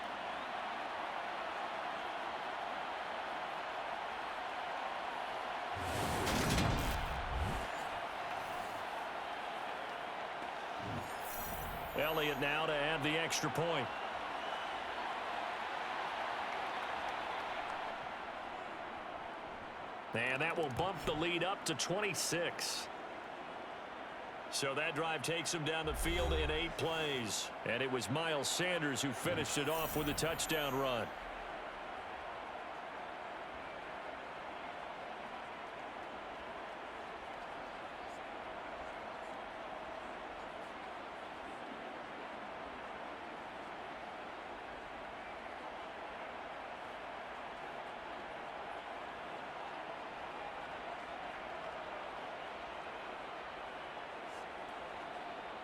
Elliott now to add the extra point. And that will bump the lead up to 26. So that drive takes him down the field in 8 plays. And it was Miles Sanders who finished it off with a touchdown run.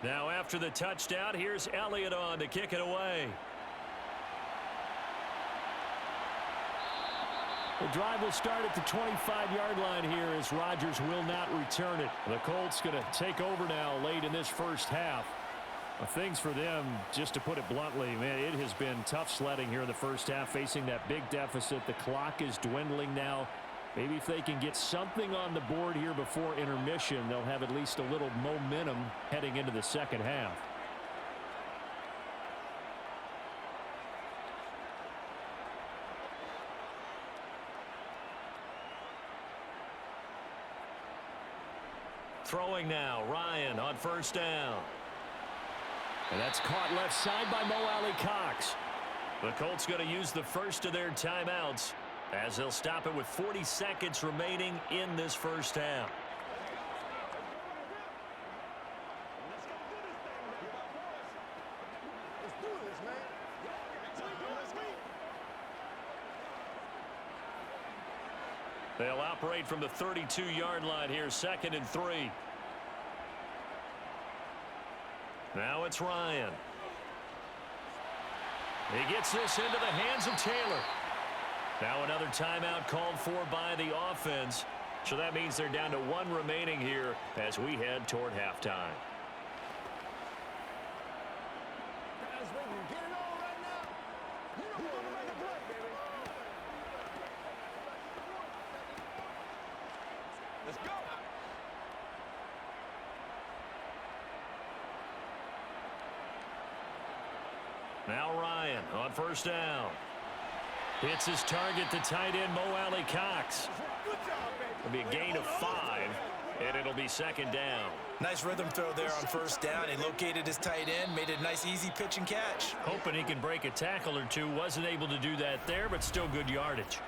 Now after the touchdown, here's Elliott on to kick it away. The drive will start at the 25-yard line here as Rodgers will not return it. The Colts going to take over now late in this first half. Things for them, just to put it bluntly, man, it has been tough sledding here in the first half, facing that big deficit. The clock is dwindling now. Maybe if they can get something on the board here before intermission, they'll have at least a little momentum heading into the second half. Throwing now, Ryan on first down. And that's caught left side by Mo Alley-Cox. The Colts going to use the first of their timeouts as they'll stop it with 40 seconds remaining in this first half. They'll operate from the 32-yard line here, 2nd and 3. Now it's Ryan. He gets this into the hands of Taylor. Now another timeout called for by the offense. So that means they're down to 1 remaining here as we head toward halftime. Let's go. Now Ryan on 1st down. Hits his target, the tight end, Mo Alley Cox. It'll be a gain of 5, and it'll be 2nd down. Nice rhythm throw there on 1st down. He located his tight end, made it a nice, easy pitch and catch. Hoping he can break a tackle or two. Wasn't able to do that there, but still good yardage.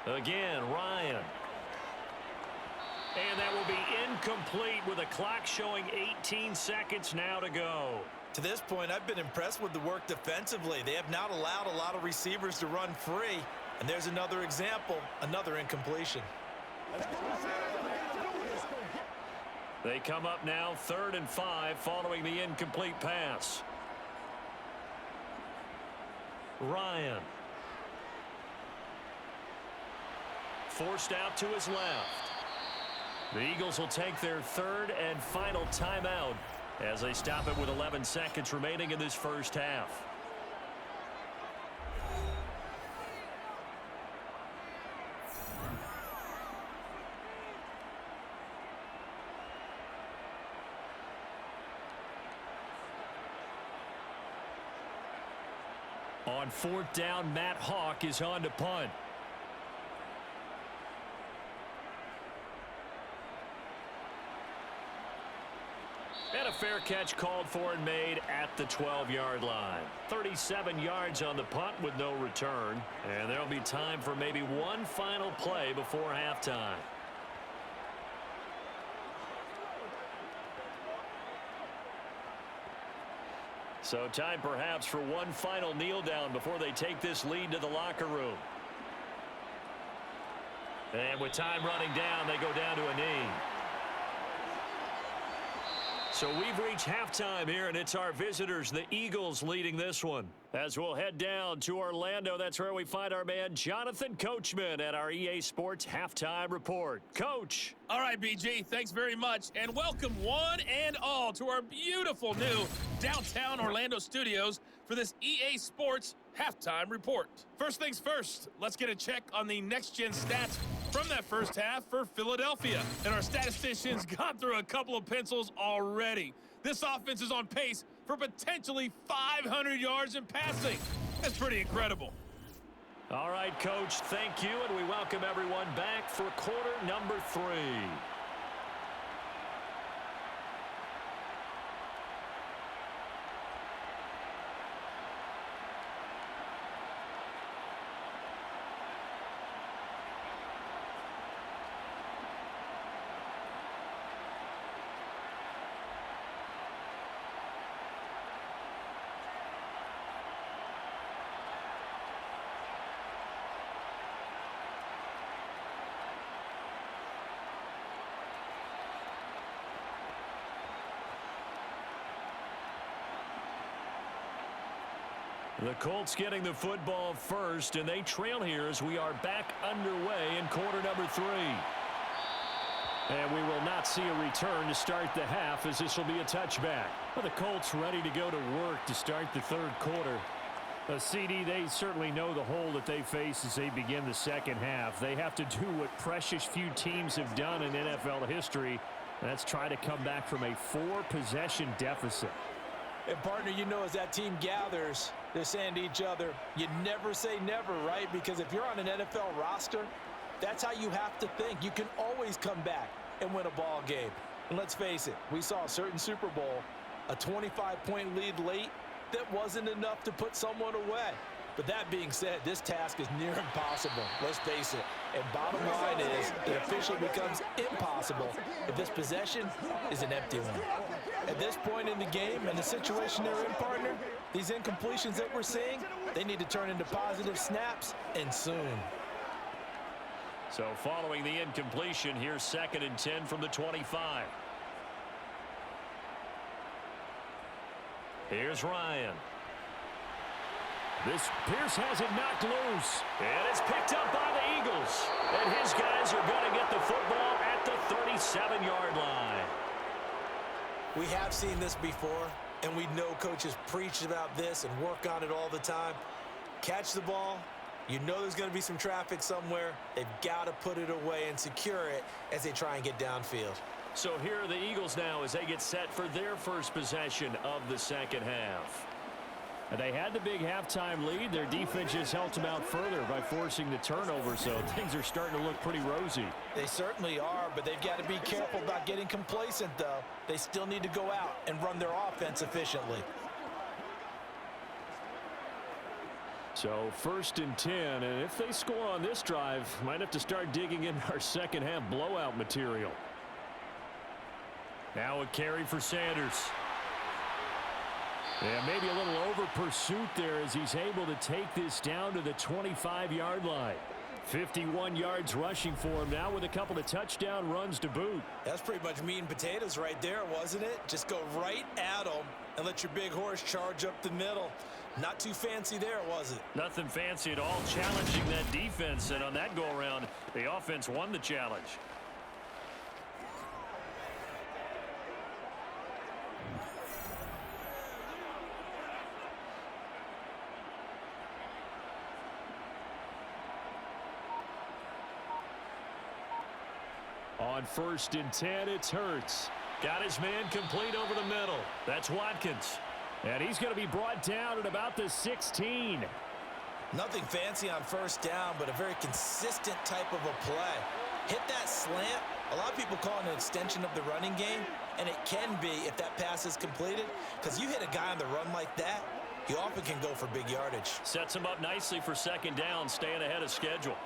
Again, Ryan. And that will be incomplete with a clock showing 18 seconds now to go. To this point, I've been impressed with the work defensively. They have not allowed a lot of receivers to run free. And there's another example, another incompletion. They come up now 3rd and 5 following the incomplete pass. Ryan. Forced out to his left. The Eagles will take their 3rd and final timeout as they stop it with 11 seconds remaining in this first half. On 4th down, Matt Hawk is on to punt. And a fair catch called for and made at the 12-yard line. 37 yards on the punt with no return. And there'll be time for maybe one final play before halftime. So time perhaps for one final kneel down before they take this lead to the locker room. And with time running down, they go down to a knee. So we've reached halftime here, and it's our visitors, the Eagles, leading this one. As we'll head down to Orlando, that's where we find our man Jonathan Coachman at our EA Sports Halftime Report. Coach. All right, BG, thanks very much, and welcome one and all to our beautiful new downtown Orlando studios for this EA Sports Halftime Report. First things first, let's get a check on the next-gen stats from that first half for Philadelphia. And our statisticians got through a couple of pencils already. This offense is on pace for potentially 500 yards in passing. That's pretty incredible. All right, Coach, thank you, and we welcome everyone back for quarter number 3. The Colts getting the football first, and they trail here as we are back underway in quarter number 3. And we will not see a return to start the half, as this will be a touchback. Well, the Colts ready to go to work to start the third quarter. CD, they certainly know the hole that they face as they begin the second half. They have to do what precious few teams have done in NFL history. That's try to come back from a 4-possession deficit. And, partner, you know, as that team gathers, they're saying to each other, you never say never, right? Because if you're on an NFL roster, that's how you have to think. You can always come back and win a ball game. And let's face it, we saw a certain Super Bowl A 25-point lead late, that wasn't enough to put someone away. But that being said, this task is near impossible, let's face it. And bottom line is, it officially becomes impossible if this possession is an empty one. At this point in the game and the situation they're in, partner, these incompletions that we're seeing, they need to turn into positive snaps, and soon. So following the incompletion, here's 2nd and 10 from the 25. Here's Ryan. Pierce has it knocked loose. And it's picked up by the Eagles. And his guys are going to get the football at the 37-yard line. We have seen this before, and we know coaches preach about this and work on it all the time. Catch the ball. You know there's going to be some traffic somewhere. They've got to put it away and secure it as they try and get downfield. So here are the Eagles now as they get set for their first possession of the second half. They had the big halftime lead. Their defense just helped them out further by forcing the turnover, so things are starting to look pretty rosy. They certainly are, but they've got to be careful about getting complacent, though. They still need to go out and run their offense efficiently. So 1st and 10, and if they score on this drive, might have to start digging in our second half blowout material. Now a carry for Sanders. Yeah, maybe a little over pursuit there as he's able to take this down to the 25-yard line. 51 yards rushing for him now with a couple of touchdown runs to boot. That's pretty much meat and potatoes right there, wasn't it? Just go right at them and let your big horse charge up the middle. Not too fancy there, was it? Nothing fancy at all, challenging that defense, and on that go-around, the offense won the challenge. On 1st and 10, it's Hurts. Got his man complete over the middle. That's Watkins. And he's going to be brought down at about the 16. Nothing fancy on 1st down, but a very consistent type of a play. Hit that slant. A lot of people call it an extension of the running game, and it can be if that pass is completed, because you hit a guy on the run like that, you often can go for big yardage. Sets him up nicely for 2nd down, staying ahead of schedule.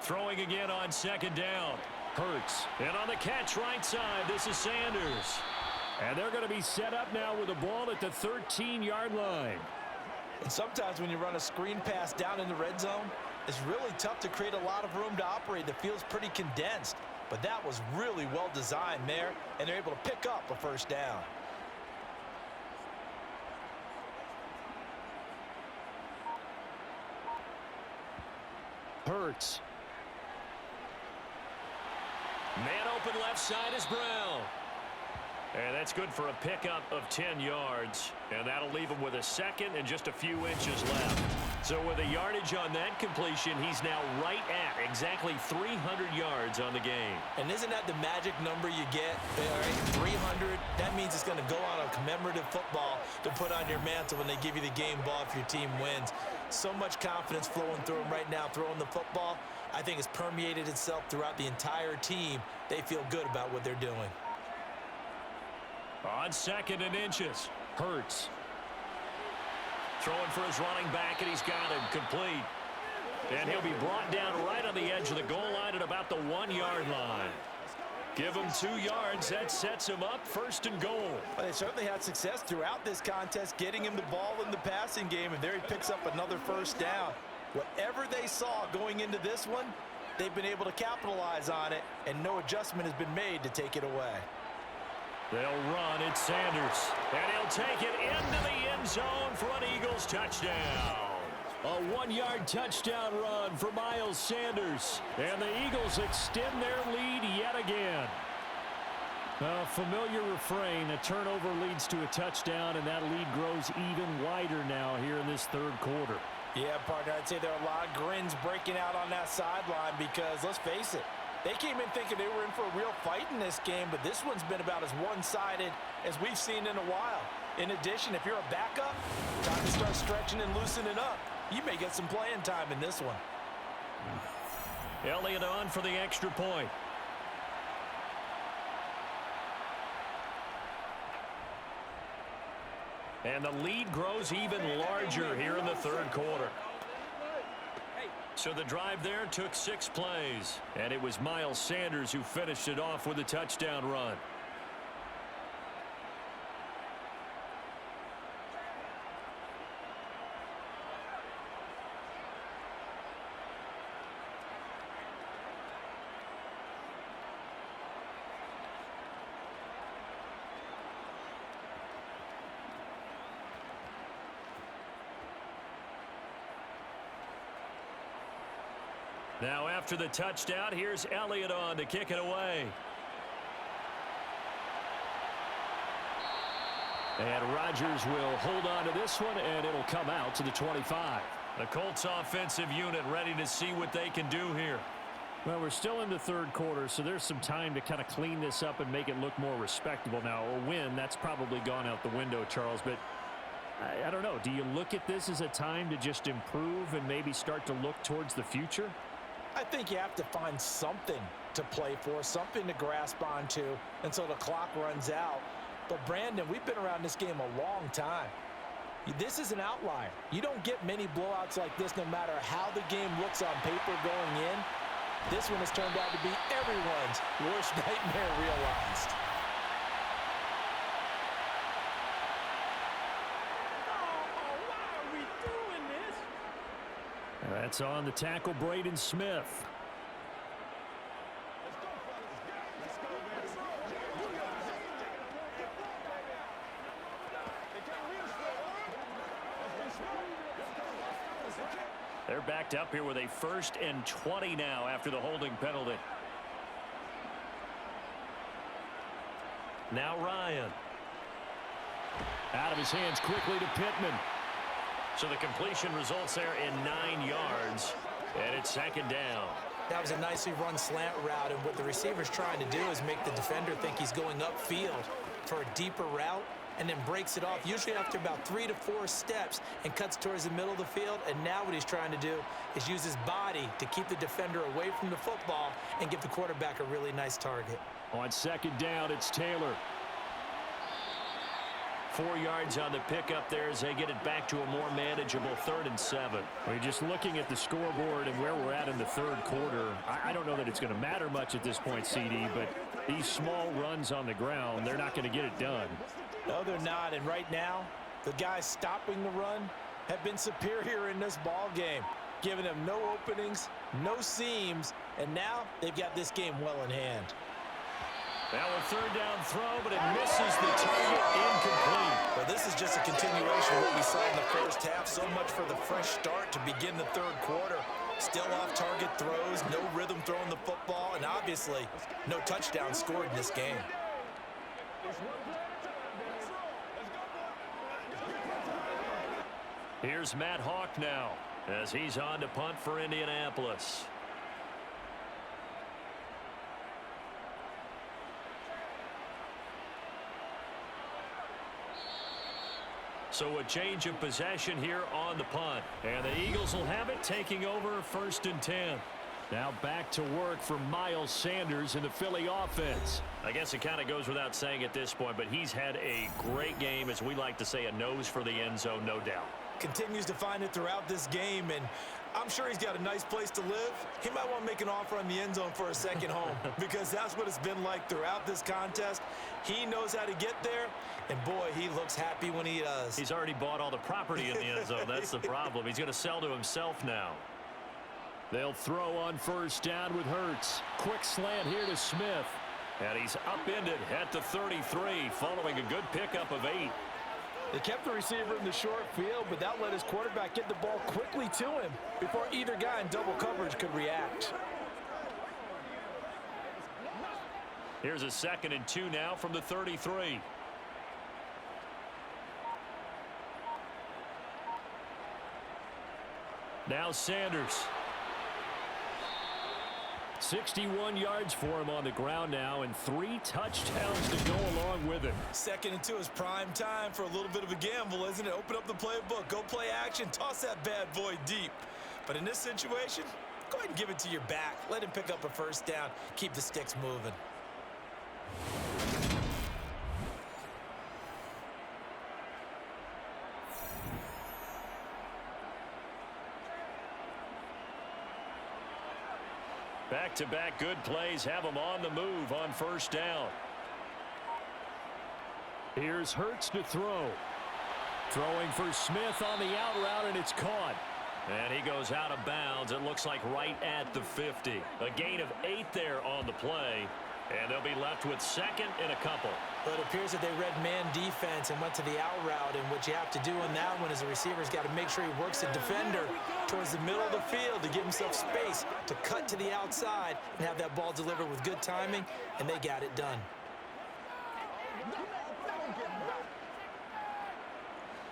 Throwing again on 2nd down. Hurts. And on the catch right side, this is Sanders. And they're going to be set up now with the ball at the 13-yard line. And sometimes when you run a screen pass down in the red zone, it's really tough to create a lot of room to operate. The field's pretty condensed. But that was really well designed there, and they're able to pick up a 1st down. Hurts. Man open left side is Brown. And that's good for a pickup of 10 yards. And that'll leave him with a 2nd and just a few inches left. So with a yardage on that completion, he's now right at exactly 300 yards on the game. And isn't that the magic number you get? All right, 300. That means it's going to go on a commemorative football to put on your mantle when they give you the game ball if your team wins. So much confidence flowing through him right now, throwing the football. I think it's permeated itself throughout the entire team. They feel good about what they're doing. On 2nd and inches. Hurts. Throwing for his running back, and he's got him complete. And he'll be brought down right on the edge of the goal line at about the 1-yard line. Give him 2 yards. That sets him up 1st and goal. Well, they certainly had success throughout this contest, getting him the ball in the passing game, and there he picks up another 1st down. Whatever they saw going into this one, they've been able to capitalize on it, and no adjustment has been made to take it away. They'll run. It's Sanders. And he'll take it into the end zone for an Eagles touchdown. A 1-yard touchdown run for Miles Sanders. And the Eagles extend their lead yet again. A familiar refrain, a turnover leads to a touchdown, and that lead grows even wider now here in this 3rd quarter. Yeah, partner, I'd say there are a lot of grins breaking out on that sideline because, let's face it, they came in thinking they were in for a real fight in this game, but this one's been about as one-sided as we've seen in a while. In addition, if you're a backup, time to start stretching and loosening up. You may get some playing time in this one. Elliott on for the extra point. And the lead grows even larger here in the third quarter. So the drive there took 6 plays, and it was Miles Sanders who finished it off with a touchdown run. Now after the touchdown, here's Elliott on to kick it away. And Rodgers will hold on to this one, and it'll come out to the 25. The Colts offensive unit ready to see what they can do here. Well, we're still in the third quarter, so there's some time to kind of clean this up and make it look more respectable. Now, a win, that's probably gone out the window, Charles, but I don't know. Do you look at this as a time to just improve and maybe start to look towards the future? I think you have to find something to play for, something to grasp onto until the clock runs out. But, Brandon, we've been around this game a long time. This is an outlier. You don't get many blowouts like this no matter how the game looks on paper going in. This one has turned out to be everyone's worst nightmare realized. That's on the tackle, Braden Smith. They're backed up here with a 1st and 20 now after the holding penalty. Now Ryan. Out of his hands quickly to Pittman. So the completion results there in 9 yards, and it's 2nd down. That was a nicely run slant route, and what the receiver's trying to do is make the defender think he's going upfield for a deeper route, and then breaks it off, usually after about 3 to 4 steps, and cuts towards the middle of the field. And now what he's trying to do is use his body to keep the defender away from the football and give the quarterback a really nice target. On 2nd down, it's Taylor. 4 yards on the pickup there as they get it back to a more manageable 3rd and 7. We're just looking at the scoreboard and where we're at in the third quarter. I don't know that it's going to matter much at this point, CD, but these small runs on the ground, they're not going to get it done. No, they're not. And right now, the guys stopping the run have been superior in this ball game, giving them no openings, no seams, and now they've got this game well in hand. Now a 3rd down throw, but it misses the target, incomplete. Well, this is just a continuation of what we saw in the first half. So much for the fresh start to begin the third quarter. Still off-target throws, no rhythm throwing the football, and obviously no touchdown scored in this game. Here's Matt Hawk now as he's on to punt for Indianapolis. So a change of possession here on the punt. And the Eagles will have it, taking over 1st and 10. Now back to work for Miles Sanders in the Philly offense. I guess it kind of goes without saying at this point, but he's had a great game, as we like to say, a nose for the end zone, no doubt. Continues to find it throughout this game, and I'm sure he's got a nice place to live. He might want to make an offer on the end zone for a second home because that's what it's been like throughout this contest. He knows how to get there, and boy, he looks happy when he does. He's already bought all the property in the end zone. That's the problem. He's going to sell to himself now. They'll throw on 1st down with Hurts. Quick slant here to Smith. And he's upended at the 33 following a good pickup of 8. They kept the receiver in the short field, but that let his quarterback get the ball quickly to him before either guy in double coverage could react. Here's a 2nd and 2 now from the 33. Now Sanders. 61 yards for him on the ground now, and 3 touchdowns to go along with it. 2nd and 2 is prime time for a little bit of a gamble, isn't it? Open up the playbook, go play action, toss that bad boy deep. But in this situation, Go ahead and give it to your back. Let him pick up a first down. Keep the sticks moving. Back-to-back good plays have them on the move on first down. Here's Hurts to throw. Throwing for Smith on the out route, and it's caught. And he goes out of bounds. It looks like right at the 50. A gain of 8 there on the play. And they'll be left with second and a couple. But it appears that they read man defense and went to the out route. And what you have to do on that one is the receiver's got to make sure he works the defender towards the middle of the field to give himself space to cut to the outside and have that ball delivered with good timing. And they got it done.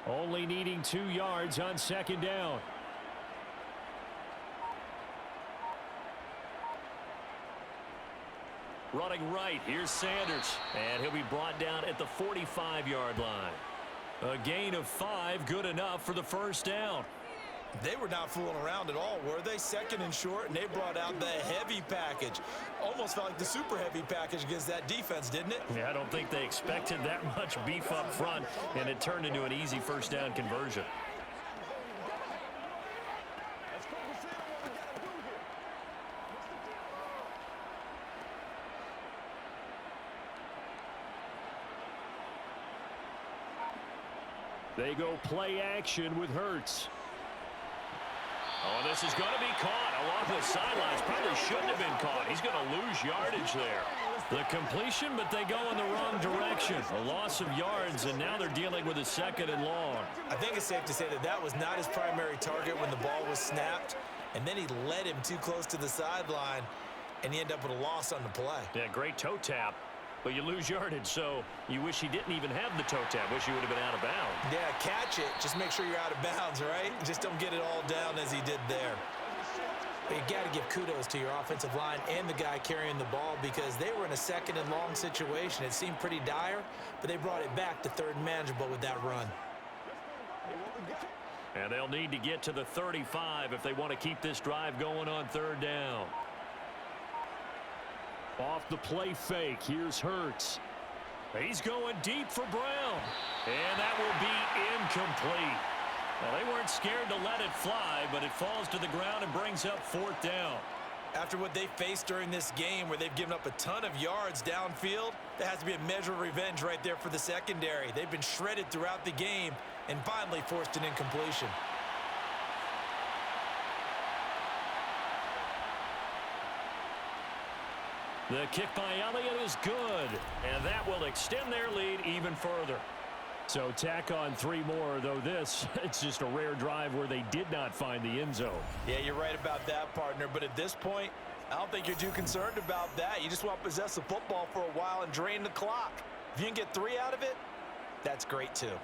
Only needing 2 yards on second down. Running right, here's Sanders. And he'll be brought down at the 45-yard line. A gain of 5, good enough for the first down. They were not fooling around at all, were they? Second and short, and they brought out the heavy package. Almost felt like the super heavy package against that defense, didn't it? Yeah, I don't think they expected that much beef up front, and it turned into an easy first down conversion. They go play action with Hurts. Oh, this is going to be caught along the sidelines. Probably shouldn't have been caught. He's going to lose yardage there. The completion, but they go in the wrong direction. A loss of yards, and now they're dealing with a second and long. I think it's safe to say that that was not his primary target when the ball was snapped, and then he led him too close to the sideline, and he ended up with a loss on the play. Yeah, great toe tap, but you lose yardage, so you wish he didn't even have the toe tap. Wish he would have been out of bounds. Yeah, catch it. Just make sure you're out of bounds, right? Just don't get it all down as he did there. But you got to give kudos to your offensive line and the guy carrying the ball because they were in a second and long situation. It seemed pretty dire, but they brought it back to third and manageable with that run. And they'll need to get to the 35 if they want to keep this drive going on third down. Off the play fake, here's Hurts. He's going deep for Brown. And that will be incomplete. Well, they weren't scared to let it fly, but it falls to the ground and brings up fourth down. After what they faced during this game where they've given up a ton of yards downfield, there has to be a measure of revenge right there for the secondary. They've been shredded throughout the game and finally forced an incompletion. The kick by Elliott is good, and that will extend their lead even further. So tack on 3 more, though this, it's just a rare drive where they did not find the end zone. Yeah, you're right about that, partner. But at this point, I don't think you're too concerned about that. You just want to possess the football for a while and drain the clock. If you can get 3 out of it, that's great too.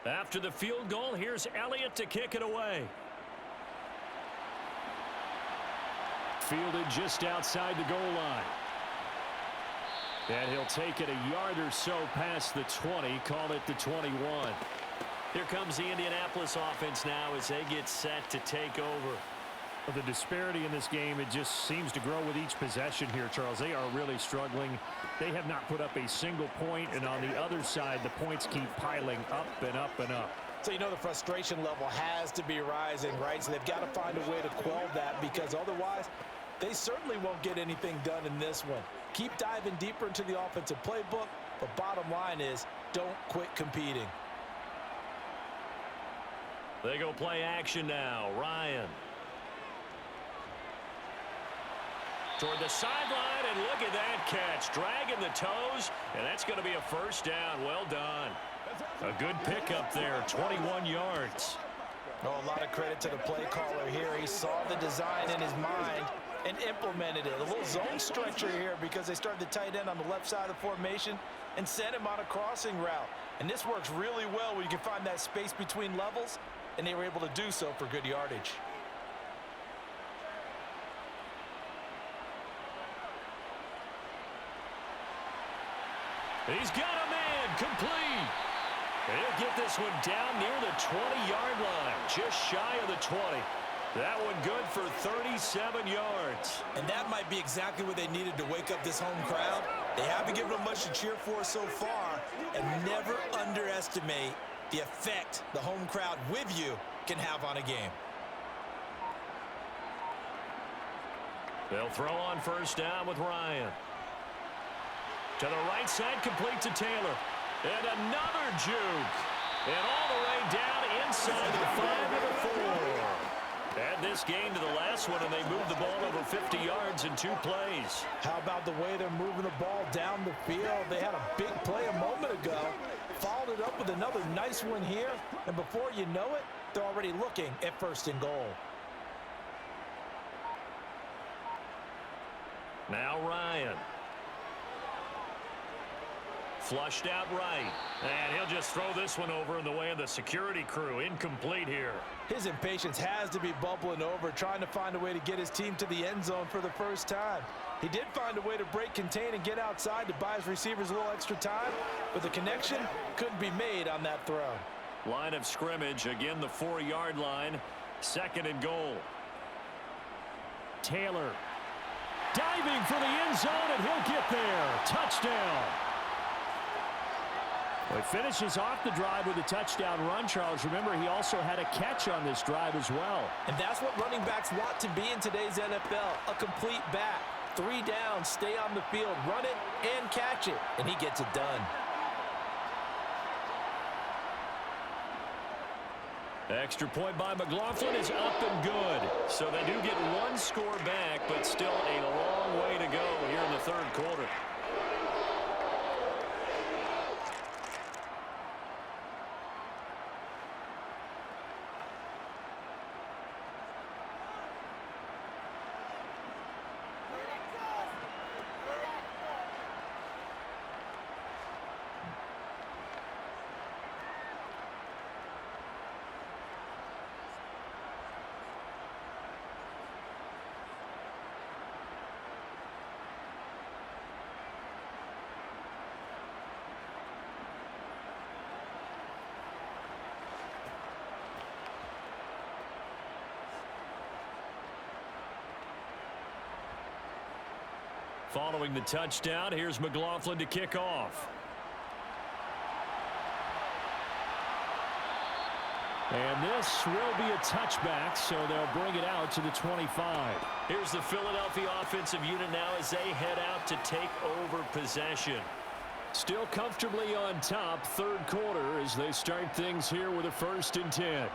After the field goal, here's Elliott to kick it away. Fielded just outside the goal line. And he'll take it a yard or so past the 20, call it the 21. Here comes the Indianapolis offense now as they get set to take over. The disparity in this game, it just seems to grow with each possession here, Charles. They are really struggling. They have not put up a single point, and on the other side, the points keep piling up and up and up. So you know the frustration level has to be rising, right? So they've got to find a way to quell that because otherwise they certainly won't get anything done in this one. Keep diving deeper into the offensive playbook, but bottom line is don't quit competing. They go play action now. Ryan. Toward the sideline, and look at that catch. Dragging the toes, and that's going to be a first down. Well done. A good pickup there, 21 yards. Oh, a lot of credit to the play caller here. He saw the design in his mind and implemented it. A little zone stretcher here because they started the tight end on the left side of the formation and sent him on a crossing route. And this works really well when you can find that space between levels, and they were able to do so for good yardage. He's got a man complete. He'll get this one down near the 20-yard line, just shy of the 20. That one good for 37 yards. And that might be exactly what they needed to wake up this home crowd. They haven't given them much to cheer for so far, and never underestimate the effect the home crowd with you can have on a game. They'll throw on first down with Ryan. To the right side, complete to Taylor. And another juke. And all the way down inside the 5 to the 4. Add this game to the last one, and they moved the ball over 50 yards in 2 plays. How about the way they're moving the ball down the field? They had a big play a moment ago. Followed it up with another nice one here. And before you know it, they're already looking at first and goal. Now Ryan. Flushed out right. And he'll just throw this one over in the way of the security crew. Incomplete here. His impatience has to be bubbling over, trying to find a way to get his team to the end zone for the first time. He did find a way to break contain and get outside to buy his receivers a little extra time, but the connection couldn't be made on that throw. Line of scrimmage, again the 4-yard line. 2nd and goal. Taylor diving for the end zone, and he'll get there. Touchdown. Well, he finishes off the drive with a touchdown run, Charles. Remember, he also had a catch on this drive as well. And that's what running backs want to be in today's NFL, a complete back. 3 downs, stay on the field, run it, and catch it, and he gets it done. Extra point by McLaughlin is up and good. So they do get 1 score back, but still a long way to go here in the 3rd quarter. Following the touchdown, here's McLaughlin to kick off. And this will be a touchback, so they'll bring it out to the 25. Here's the Philadelphia offensive unit now as they head out to take over possession. Still comfortably on top, 3rd quarter, as they start things here with a 1st and 10.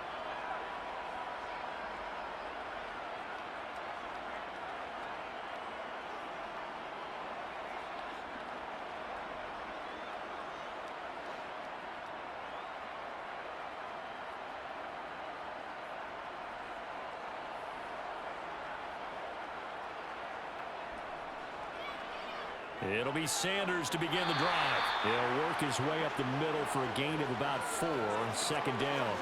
It'll be Sanders to begin the drive. He'll work his way up the middle for a gain of about 4, 2nd down.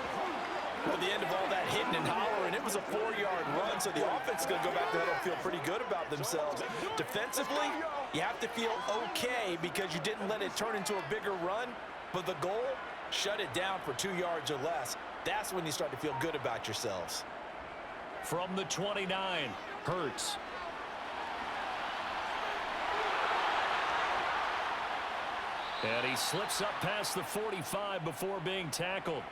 Well, at the end of all that hitting and hollering, it was a 4-yard run, so the offense is going to go back there and feel pretty good about themselves. Defensively, you have to feel okay because you didn't let it turn into a bigger run, but the goal, shut it down for 2 yards or less. That's when you start to feel good about yourselves. From the 29, Hurts. And he slips up past the 45 before being tackled.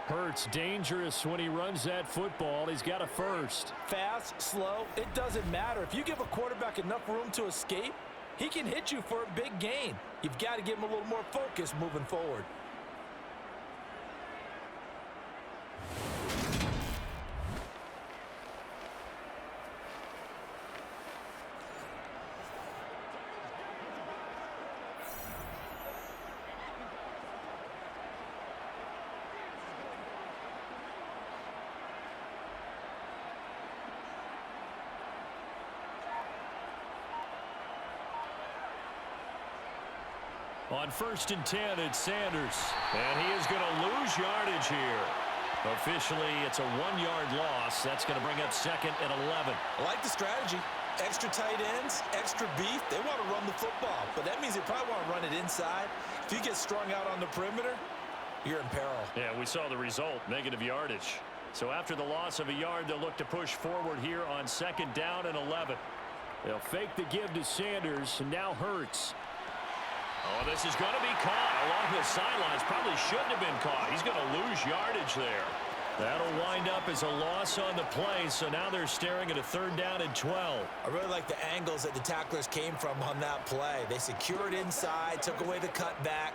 Hurts dangerous when he runs that football. He's got a 1st. Fast, slow, it doesn't matter. If you give a quarterback enough room to escape, he can hit you for a big gain. You've got to give him a little more focus moving forward. On 1st and 10, it's Sanders. And he is going to lose yardage here. Officially, it's a 1-yard loss. That's going to bring up 2nd and 11. I like the strategy. Extra tight ends, extra beef, they want to run the football. But that means they probably want to run it inside. If you get strung out on the perimeter, you're in peril. Yeah, we saw the result, negative yardage. So after the loss of a yard, they'll look to push forward here on 2nd down and 11. They'll fake the give to Sanders, and now Hurts. Oh, this is going to be caught along the sidelines. Probably shouldn't have been caught. He's going to lose yardage there. That'll wind up as a loss on the play, so now they're staring at a 3rd down and 12. I really like the angles that the tacklers came from on that play. They secured inside, took away the cutback.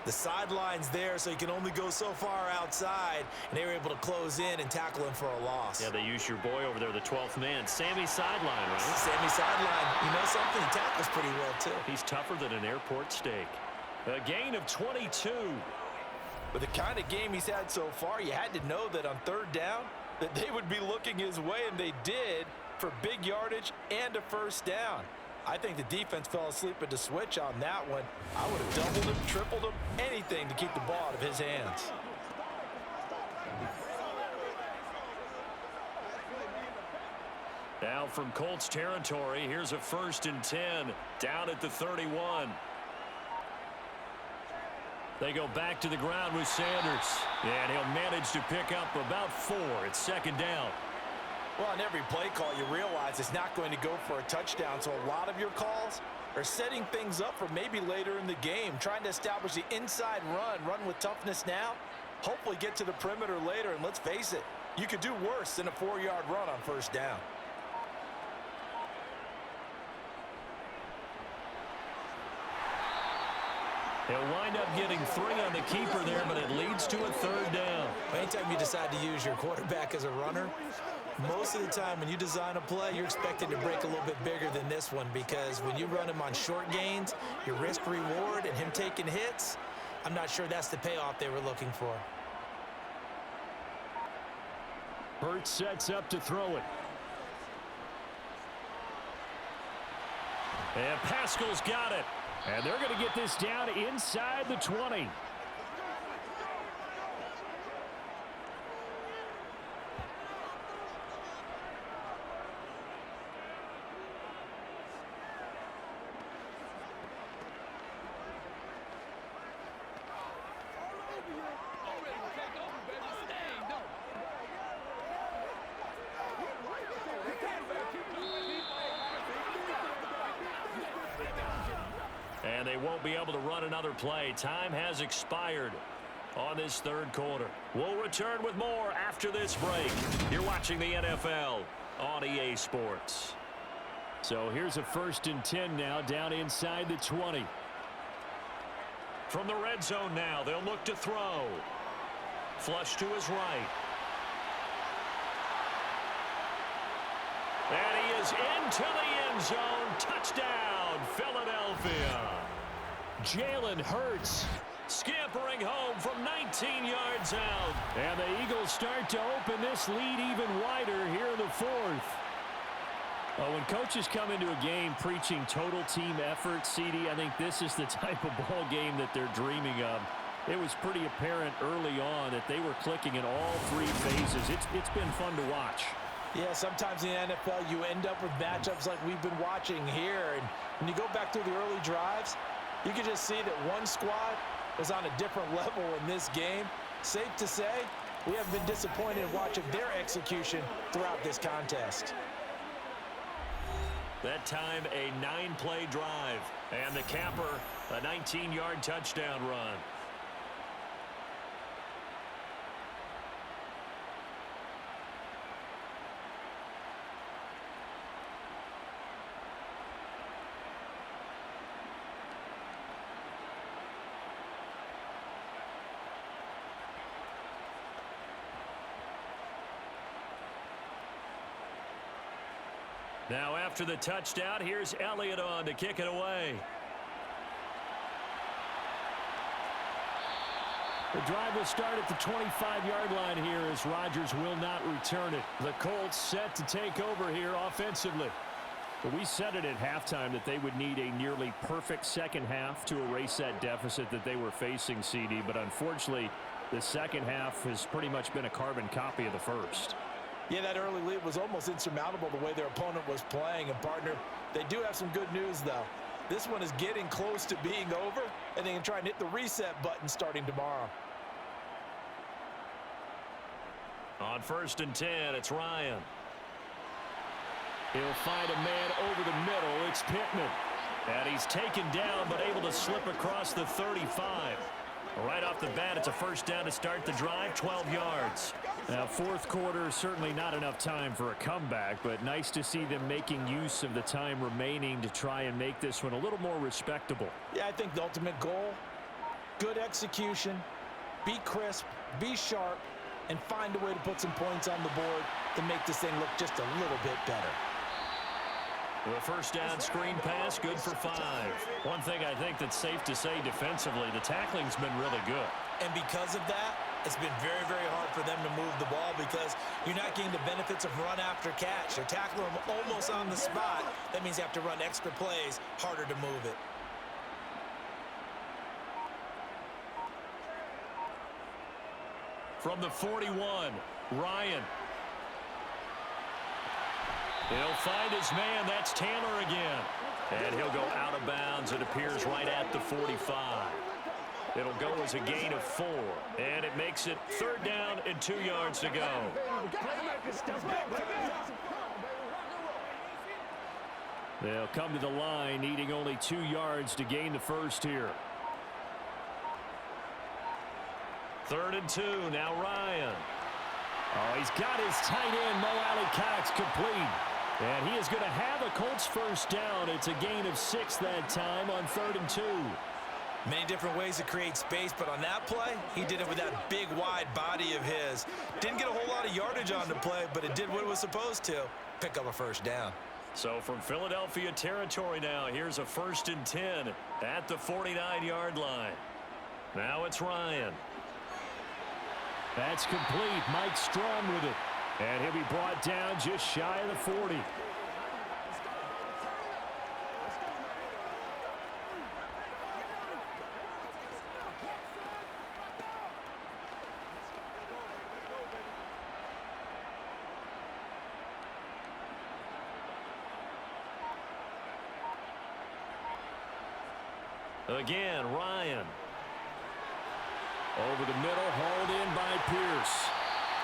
The sideline's there, so you can only go so far outside, and they were able to close in and tackle him for a loss. Yeah, they used your boy over there, the 12th man, Sammy Sideline, right? Sammy Sideline. You know something? He tackles pretty well, too. He's tougher than an airport steak. A gain of 22. With the kind of game he's had so far, you had to know that on 3rd down that they would be looking his way, and they did, for big yardage and a 1st down. I think the defense fell asleep at the switch on that one. I would have doubled him, tripled him, anything to keep the ball out of his hands. Now from Colts territory, here's a 1st and 10 down at the 31. They go back to the ground with Sanders, and he'll manage to pick up about 4 at 2nd down. Well, on every play call, you realize it's not going to go for a touchdown, so a lot of your calls are setting things up for maybe later in the game, trying to establish the inside run with toughness now, hopefully get to the perimeter later, and let's face it, you could do worse than a 4-yard run on 1st down. He'll wind up getting 3 on the keeper there, but it leads to a 3rd down. Anytime you decide to use your quarterback as a runner, most of the time when you design a play, you're expected to break a little bit bigger than this one, because when you run him on short gains, your risk-reward and him taking hits, I'm not sure that's the payoff they were looking for. Hurts sets up to throw it. And Pascal's got it. And they're going to get this down inside the 20. And they won't be able to run another play. Time has expired on this 3rd quarter. We'll return with more after this break. You're watching the NFL on EA Sports. So here's a 1st and 10 now, down inside the 20. From the red zone now, they'll look to throw. Flush to his right. And he is into the end zone. Touchdown, Philadelphia. Jalen Hurts scampering home from 19 yards out. And the Eagles start to open this lead even wider here in the 4th. When coaches come into a game preaching total team effort, CD, I think this is the type of ball game that they're dreaming of. It was pretty apparent early on that they were clicking in all 3 phases. It's been fun to watch. Yeah, sometimes in the NFL you end up with matchups like we've been watching here. And when you go back through the early drives, you can just see that one squad is on a different level in this game. Safe to say, we haven't been disappointed in watching their execution throughout this contest. That time, a 9-play drive. And the capper, a 19-yard touchdown run. Now after the touchdown, here's Elliott on to kick it away. The drive will start at the 25-yard line here as Rodgers will not return it. The Colts set to take over here offensively. But we said it at halftime that they would need a nearly perfect second half to erase that deficit that they were facing, CD. But unfortunately, the second half has pretty much been a carbon copy of the first. Yeah, that early lead was almost insurmountable the way their opponent was playing. And, partner, they do have some good news, though. This one is getting close to being over, and they can try and hit the reset button starting tomorrow. On 1st and 10, it's Ryan. He'll find a man over the middle. It's Pittman. And he's taken down, but able to slip across the 35. Right off the bat, it's a first down to start the drive, 12 yards. Now, fourth quarter, certainly not enough time for a comeback, but nice to see them making use of the time remaining to try and make this one a little more respectable. Yeah, I think the ultimate goal, good execution, be crisp, be sharp, and find a way to put some points on the board to make this thing look just a little bit better. The first down screen pass, good for 5. One thing I think that's safe to say defensively, the tackling's been really good. And because of that, it's been very, very hard for them to move the ball because you're not getting the benefits of run after catch. They're tackling them almost on the spot. That means you have to run extra plays, harder to move it. From the 41, Ryan. He'll find his man. That's Taylor again. And he'll go out of bounds. It appears right at the 45. It'll go as a gain of 4. And it makes it 3rd down and 2 yards to go. They'll come to the line, needing only 2 yards to gain the first here. 3rd and 2. Now Ryan. Oh, he's got his tight end, Mo Alley-Cox, complete. And he is going to have a Colts first down. It's a gain of 6 that time on 3rd and 2. Many different ways to create space, but on that play, he did it with that big, wide body of his. Didn't get a whole lot of yardage on the play, but it did what it was supposed to, pick up a first down. So from Philadelphia territory now, here's a 1st and 10 at the 49-yard line. Now it's Ryan. That's complete. Mike Strong with it. And he'll be brought down just shy of the 40. Again, Ryan. Over the middle, hauled in by Pierce.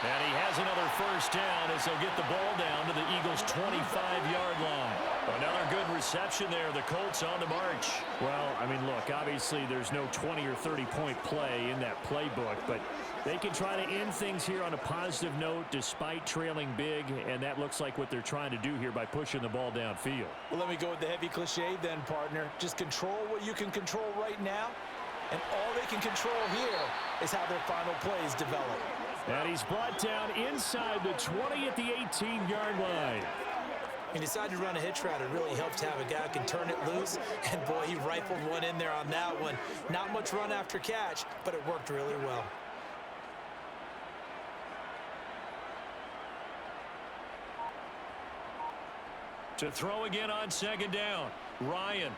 And he has another first down as they'll get the ball down to the Eagles' 25-yard line. Another good reception there. The Colts on the march. Well, I mean, look, obviously there's no 20 or 30-point play in that playbook, but they can try to end things here on a positive note despite trailing big, and that looks like what they're trying to do here by pushing the ball downfield. Well, let me go with the heavy cliche then, partner. Just control what you can control right now, and all they can control here is how their final plays develop. And he's brought down inside the 20 at the 18-yard line. He decided to run a hitch route. It really helps to have a guy who can turn it loose. And, boy, he rifled one in there on that one. Not much run after catch, but it worked really well. To throw again on 2nd down, Ryan.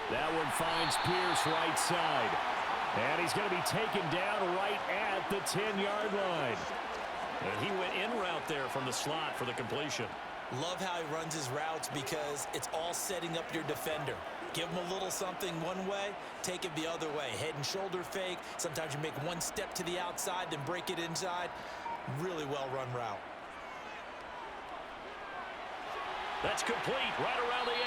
That one finds Pierce right side. And he's going to be taken down right at the 10-yard line. And he went in route there from the slot for the completion. Love how he runs his routes because it's all setting up your defender. Give him a little something one way, take it the other way. Head and shoulder fake. Sometimes you make one step to the outside, then break it inside. Really well-run route. That's complete right around the 8.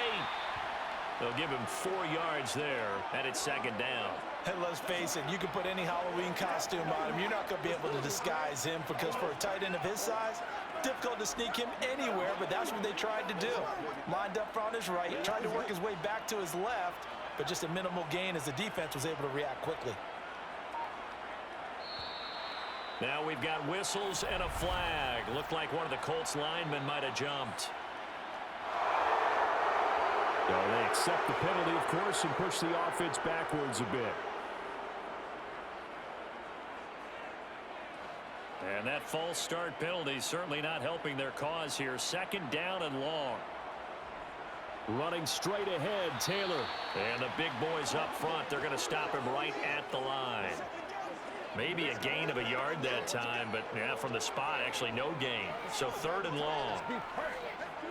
They'll give him 4 yards there, and it's 2nd down. And let's face it, you can put any Halloween costume on him. You're not going to be able to disguise him because for a tight end of his size, difficult to sneak him anywhere, but that's what they tried to do. Lined up on his right, tried to work his way back to his left, but just a minimal gain as the defense was able to react quickly. Now we've got whistles and a flag. Looked like one of the Colts linemen might have jumped. So they accept the penalty, of course, and push the offense backwards a bit. And that false start penalty certainly not helping their cause here. 2nd down and long. Running straight ahead, Taylor. And the big boys up front, they're going to stop him right at the line. Maybe a gain of a yard that time, but yeah, from the spot, actually no gain. So 3rd and long.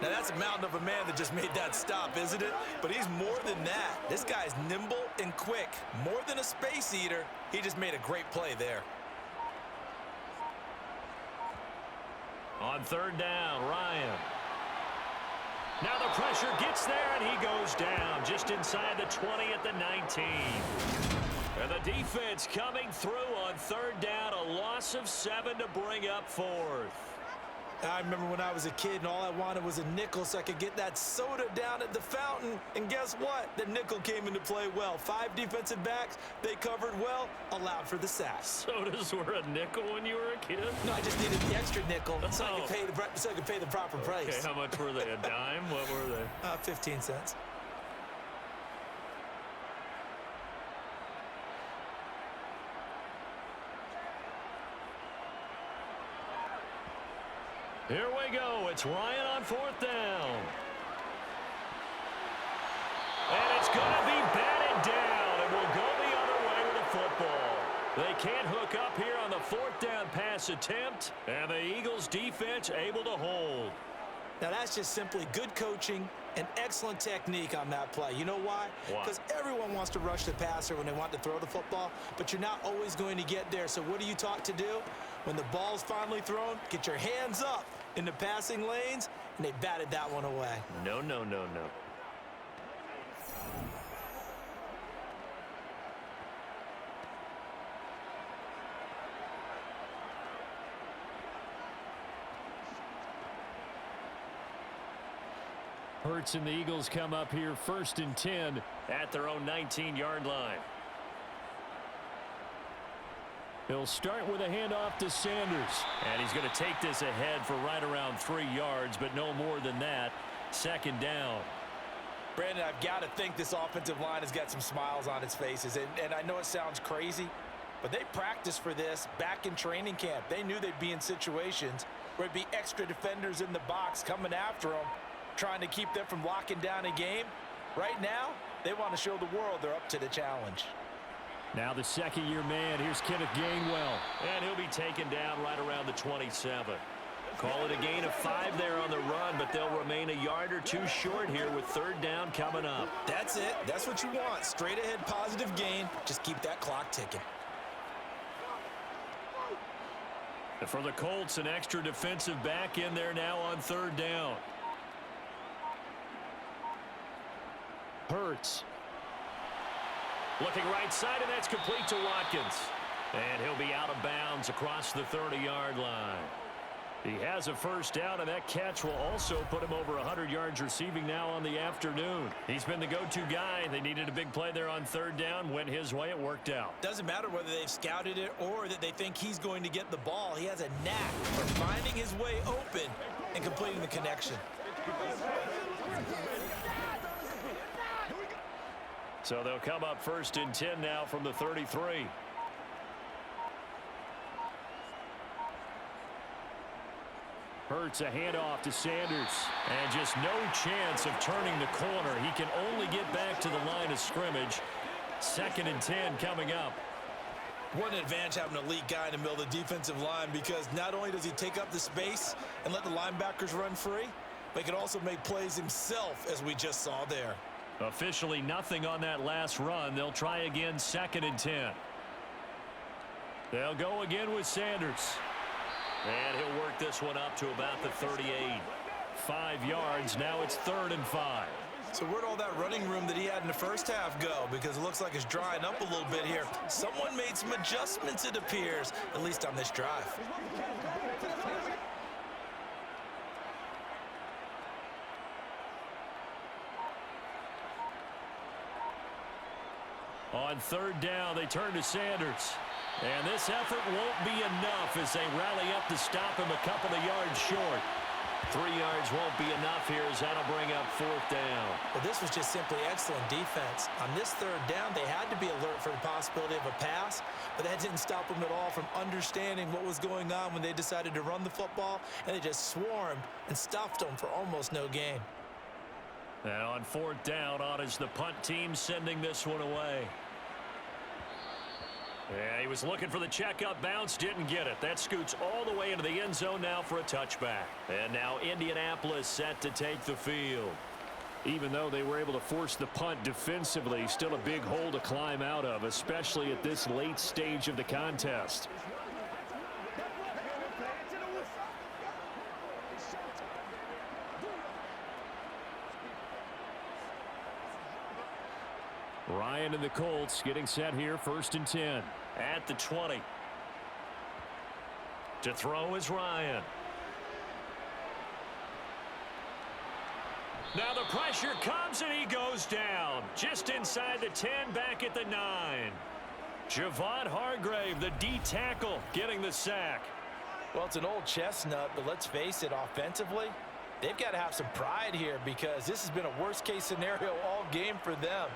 Now that's a mountain of a man that just made that stop, isn't it? But he's more than that. This guy's nimble and quick. More than a space eater, he just made a great play there. On 3rd down, Ryan. Now the pressure gets there, and he goes down just inside the 20 at the 19. And the defense coming through on 3rd down, a loss of 7 to bring up 4th. I remember when I was a kid and all I wanted was a nickel so I could get that soda down at the fountain. And guess what? The nickel came into play well. 5 defensive backs, they covered well, allowed for the sack. Sodas were a nickel when you were a kid? No, I just needed the extra nickel so I could pay the proper price. Okay, how much were they? A dime? What were they? 15 cents. Here we go. It's Ryan on 4th down. And it's going to be batted down, and we'll go the other way with the football. They can't hook up here on the 4th down pass attempt, and the Eagles defense able to hold. Now that's just simply good coaching and excellent technique on that play. You know why? Because everyone wants to rush the passer when they want to throw the football, but you're not always going to get there. So what are you taught to do? When the ball's finally thrown, get your hands up in the passing lanes, and they batted that one away. No. Hurts and the Eagles come up here 1st and 10 at their own 19-yard line. He'll start with a handoff to Sanders. And he's going to take this ahead for right around 3 yards, but no more than that. 2nd down. Brandon, I've got to think this offensive line has got some smiles on its faces. And I know it sounds crazy, but they practiced for this back in training camp. They knew they'd be in situations where it'd be extra defenders in the box coming after them, trying to keep them from locking down a game. Right now, they want to show the world they're up to the challenge. Now the 2nd-year man, here's Kenneth Gainwell. And he'll be taken down right around the 27. Call it a gain of 5 there on the run, but they'll remain a yard or 2 short here with 3rd down coming up. That's it. That's what you want. Straight ahead positive gain. Just keep that clock ticking. And for the Colts, an extra defensive back in there now on 3rd down. Hurts. Looking right side, and that's complete to Watkins. And he'll be out of bounds across the 30-yard line. He has a 1st down, and that catch will also put him over 100 yards receiving now on the afternoon. He's been the go-to guy. They needed a big play there on 3rd down. Went his way. It worked out. Doesn't matter whether they've scouted it or that they think he's going to get the ball. He has a knack for finding his way open and completing the connection. So they'll come up 1st and 10 now from the 33. Hurts a handoff to Sanders. And just no chance of turning the corner. He can only get back to the line of scrimmage. 2nd and 10 coming up. What an advantage having an elite guy in the middle of the defensive line, because not only does he take up the space and let the linebackers run free, but he can also make plays himself, as we just saw there. Officially nothing on that last run. They'll try again 2nd and 10. They'll go again with Sanders. And he'll work this one up to about the 38. 5 yards. Now it's 3rd and 5. So where'd all that running room that he had in the first half go? Because it looks like it's drying up a little bit here. Someone made some adjustments, it appears, at least on this drive. On 3rd down, they turn to Sanders. And this effort won't be enough as they rally up to stop him a couple of yards short. 3 yards won't be enough here as that'll bring up 4th down. Well, this was just simply excellent defense. On this 3rd down, they had to be alert for the possibility of a pass, but that didn't stop them at all from understanding what was going on when they decided to run the football, and they just swarmed and stuffed them for almost no gain. And on 4th down, on is the punt team sending this one away. Yeah, he was looking for the checkup bounce, didn't get it. That scoots all the way into the end zone now for a touchback. And now Indianapolis set to take the field. Even though they were able to force the punt defensively, still a big hole to climb out of, especially at this late stage of the contest. Ryan and the Colts getting set here, 1st and 10. At the 20. To throw is Ryan. Now the pressure comes and he goes down. Just inside the 10, back at the 9. Javon Hargrave, the D tackle, getting the sack. Well, it's an old chestnut, but let's face it, offensively, they've got to have some pride here because this has been a worst-case scenario all game for them.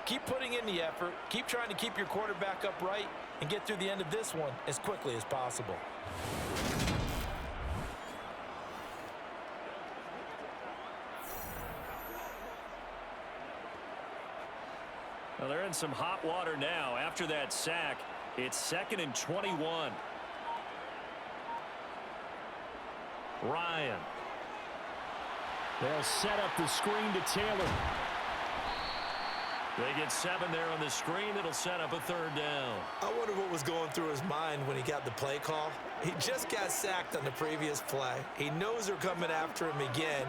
Keep putting in the effort. Keep trying to keep your quarterback upright and get through the end of this one as quickly as possible. Well, they're in some hot water now. After that sack, it's 2nd and 21. Ryan. They'll set up the screen to Taylor. They get 7 there on the screen. It'll set up a 3rd down. I wonder what was going through his mind when he got the play call. He just got sacked on the previous play. He knows they're coming after him again.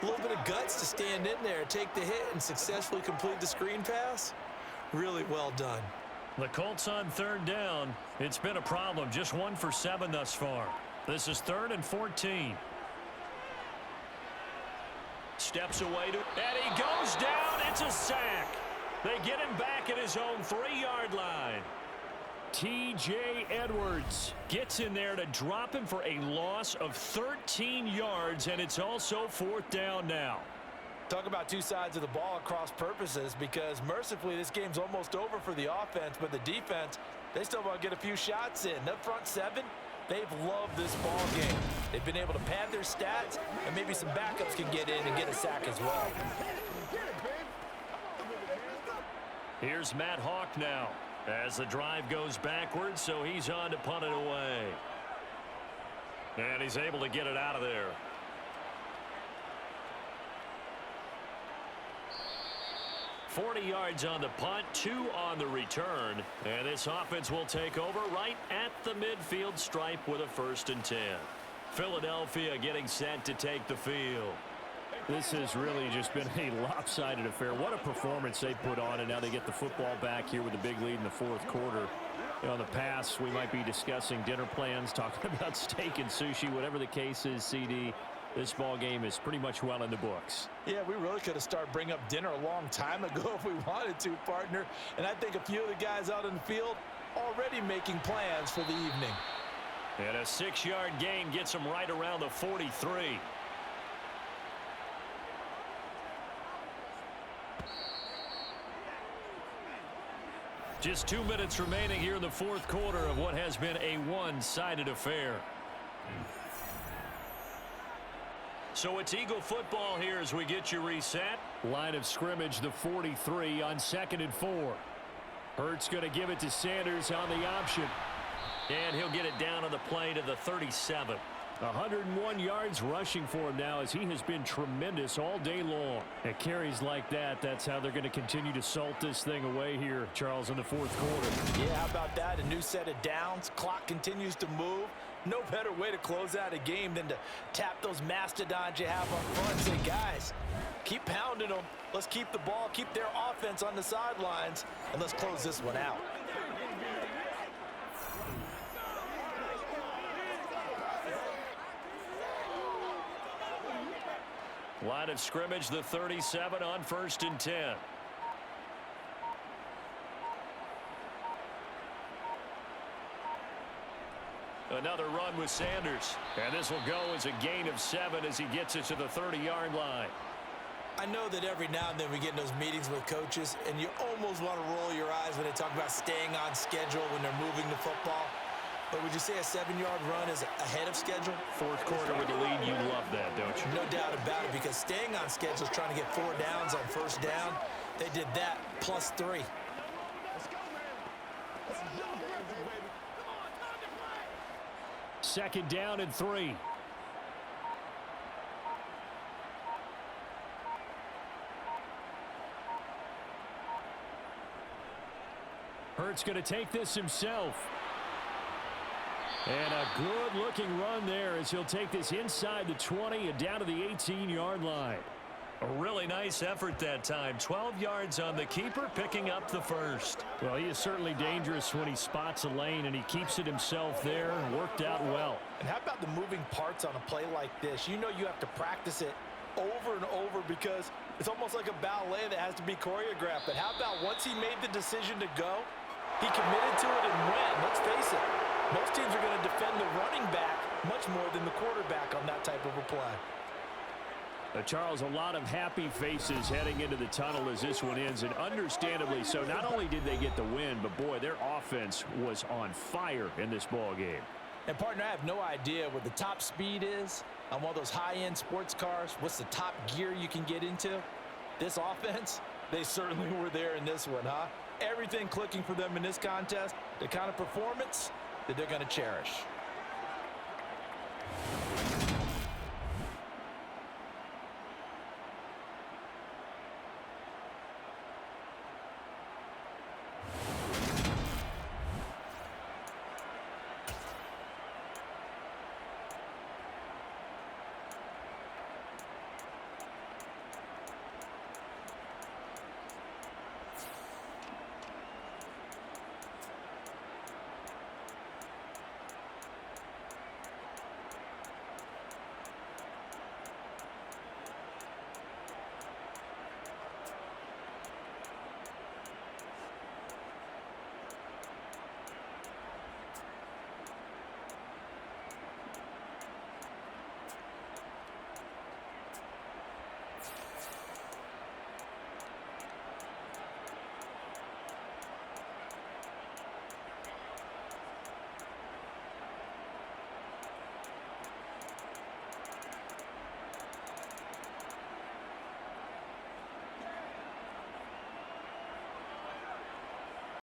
A little bit of guts to stand in there, take the hit, and successfully complete the screen pass. Really well done. The Colts on 3rd down. It's been a problem. Just 1 for 7 thus far. This is 3rd and 14. Steps away to, and he goes down. It's a sack. They get him back at his own 3-yard line. T.J. Edwards gets in there to drop him for a loss of 13 yards, and it's also 4th down now. Talk about two sides of the ball at cross purposes because mercifully this game's almost over for the offense, but the defense, they still want to get a few shots in. That front 7, they've loved this ball game. They've been able to pad their stats, and maybe some backups can get in and get a sack as well. Here's Matt Hawk now as the drive goes backwards, so he's on to punt it away. And he's able to get it out of there. $40 yards on the punt, 2 on the return. And this offense will take over right at the midfield stripe with a 1st and 10. Philadelphia getting set to take the field. This has really just been a lopsided affair. What a performance they put on, and now they get the football back here with a big lead in the 4th quarter. You know, in the past, we might be discussing dinner plans, talking about steak and sushi, whatever the case is, CD. This ball game is pretty much well in the books. Yeah, we really could have started bringing up dinner a long time ago if we wanted to, partner. And I think a few of the guys out in the field already making plans for the evening. And a 6-yard gain gets them right around the 43. Just 2 minutes remaining here in the 4th quarter of what has been a one-sided affair. So it's Eagle football here as we get you reset. Line of scrimmage, the 43 on 2nd and 4. Hurts going to give it to Sanders on the option. And he'll get it down on the play to the 37. 101 yards rushing for him now as he has been tremendous all day long. At carries like that, that's how they're going to continue to salt this thing away here, Charles, in the 4th quarter. Yeah, how about that? A new set of downs. Clock continues to move. No better way to close out a game than to tap those mastodons you have up front and say, guys, keep pounding them. Let's keep the ball, keep their offense on the sidelines, and let's close this one out. Line of scrimmage, the 37 on 1st and 10. Another run with Sanders. And this will go as a gain of 7 as he gets it to the 30-yard line. I know that every now and then we get in those meetings with coaches, and you almost want to roll your eyes when they talk about staying on schedule when they're moving the football. But would you say a 7-yard run is ahead of schedule? 4th quarter with the lead, you love that, don't you? No doubt about it, because staying on schedule is trying to get 4 downs on 1st down. They did that plus 3. Second down and 3. Hurts going to take this himself. And a good-looking run there as he'll take this inside the 20 and down to the 18-yard line. A really nice effort that time. 12 yards on the keeper, picking up the first. Well, he is certainly dangerous when he spots a lane, and he keeps it himself there. Worked out well. And how about the moving parts on a play like this? You know you have to practice it over and over because it's almost like a ballet that has to be choreographed. But how about once he made the decision to go, he committed to it and went. Let's face it, most teams are going to defend the running back much more than the quarterback on that type of a play. Charles, a lot of happy faces heading into the tunnel as this one ends, and understandably so. Not only did they get the win, but boy, their offense was on fire in this ball game. And partner, I have no idea what the top speed is on one of those high-end sports cars. What's the top gear you can get into? This offense, they certainly were there in this one, huh? Everything clicking for them in this contest, the kind of performance that they're going to cherish.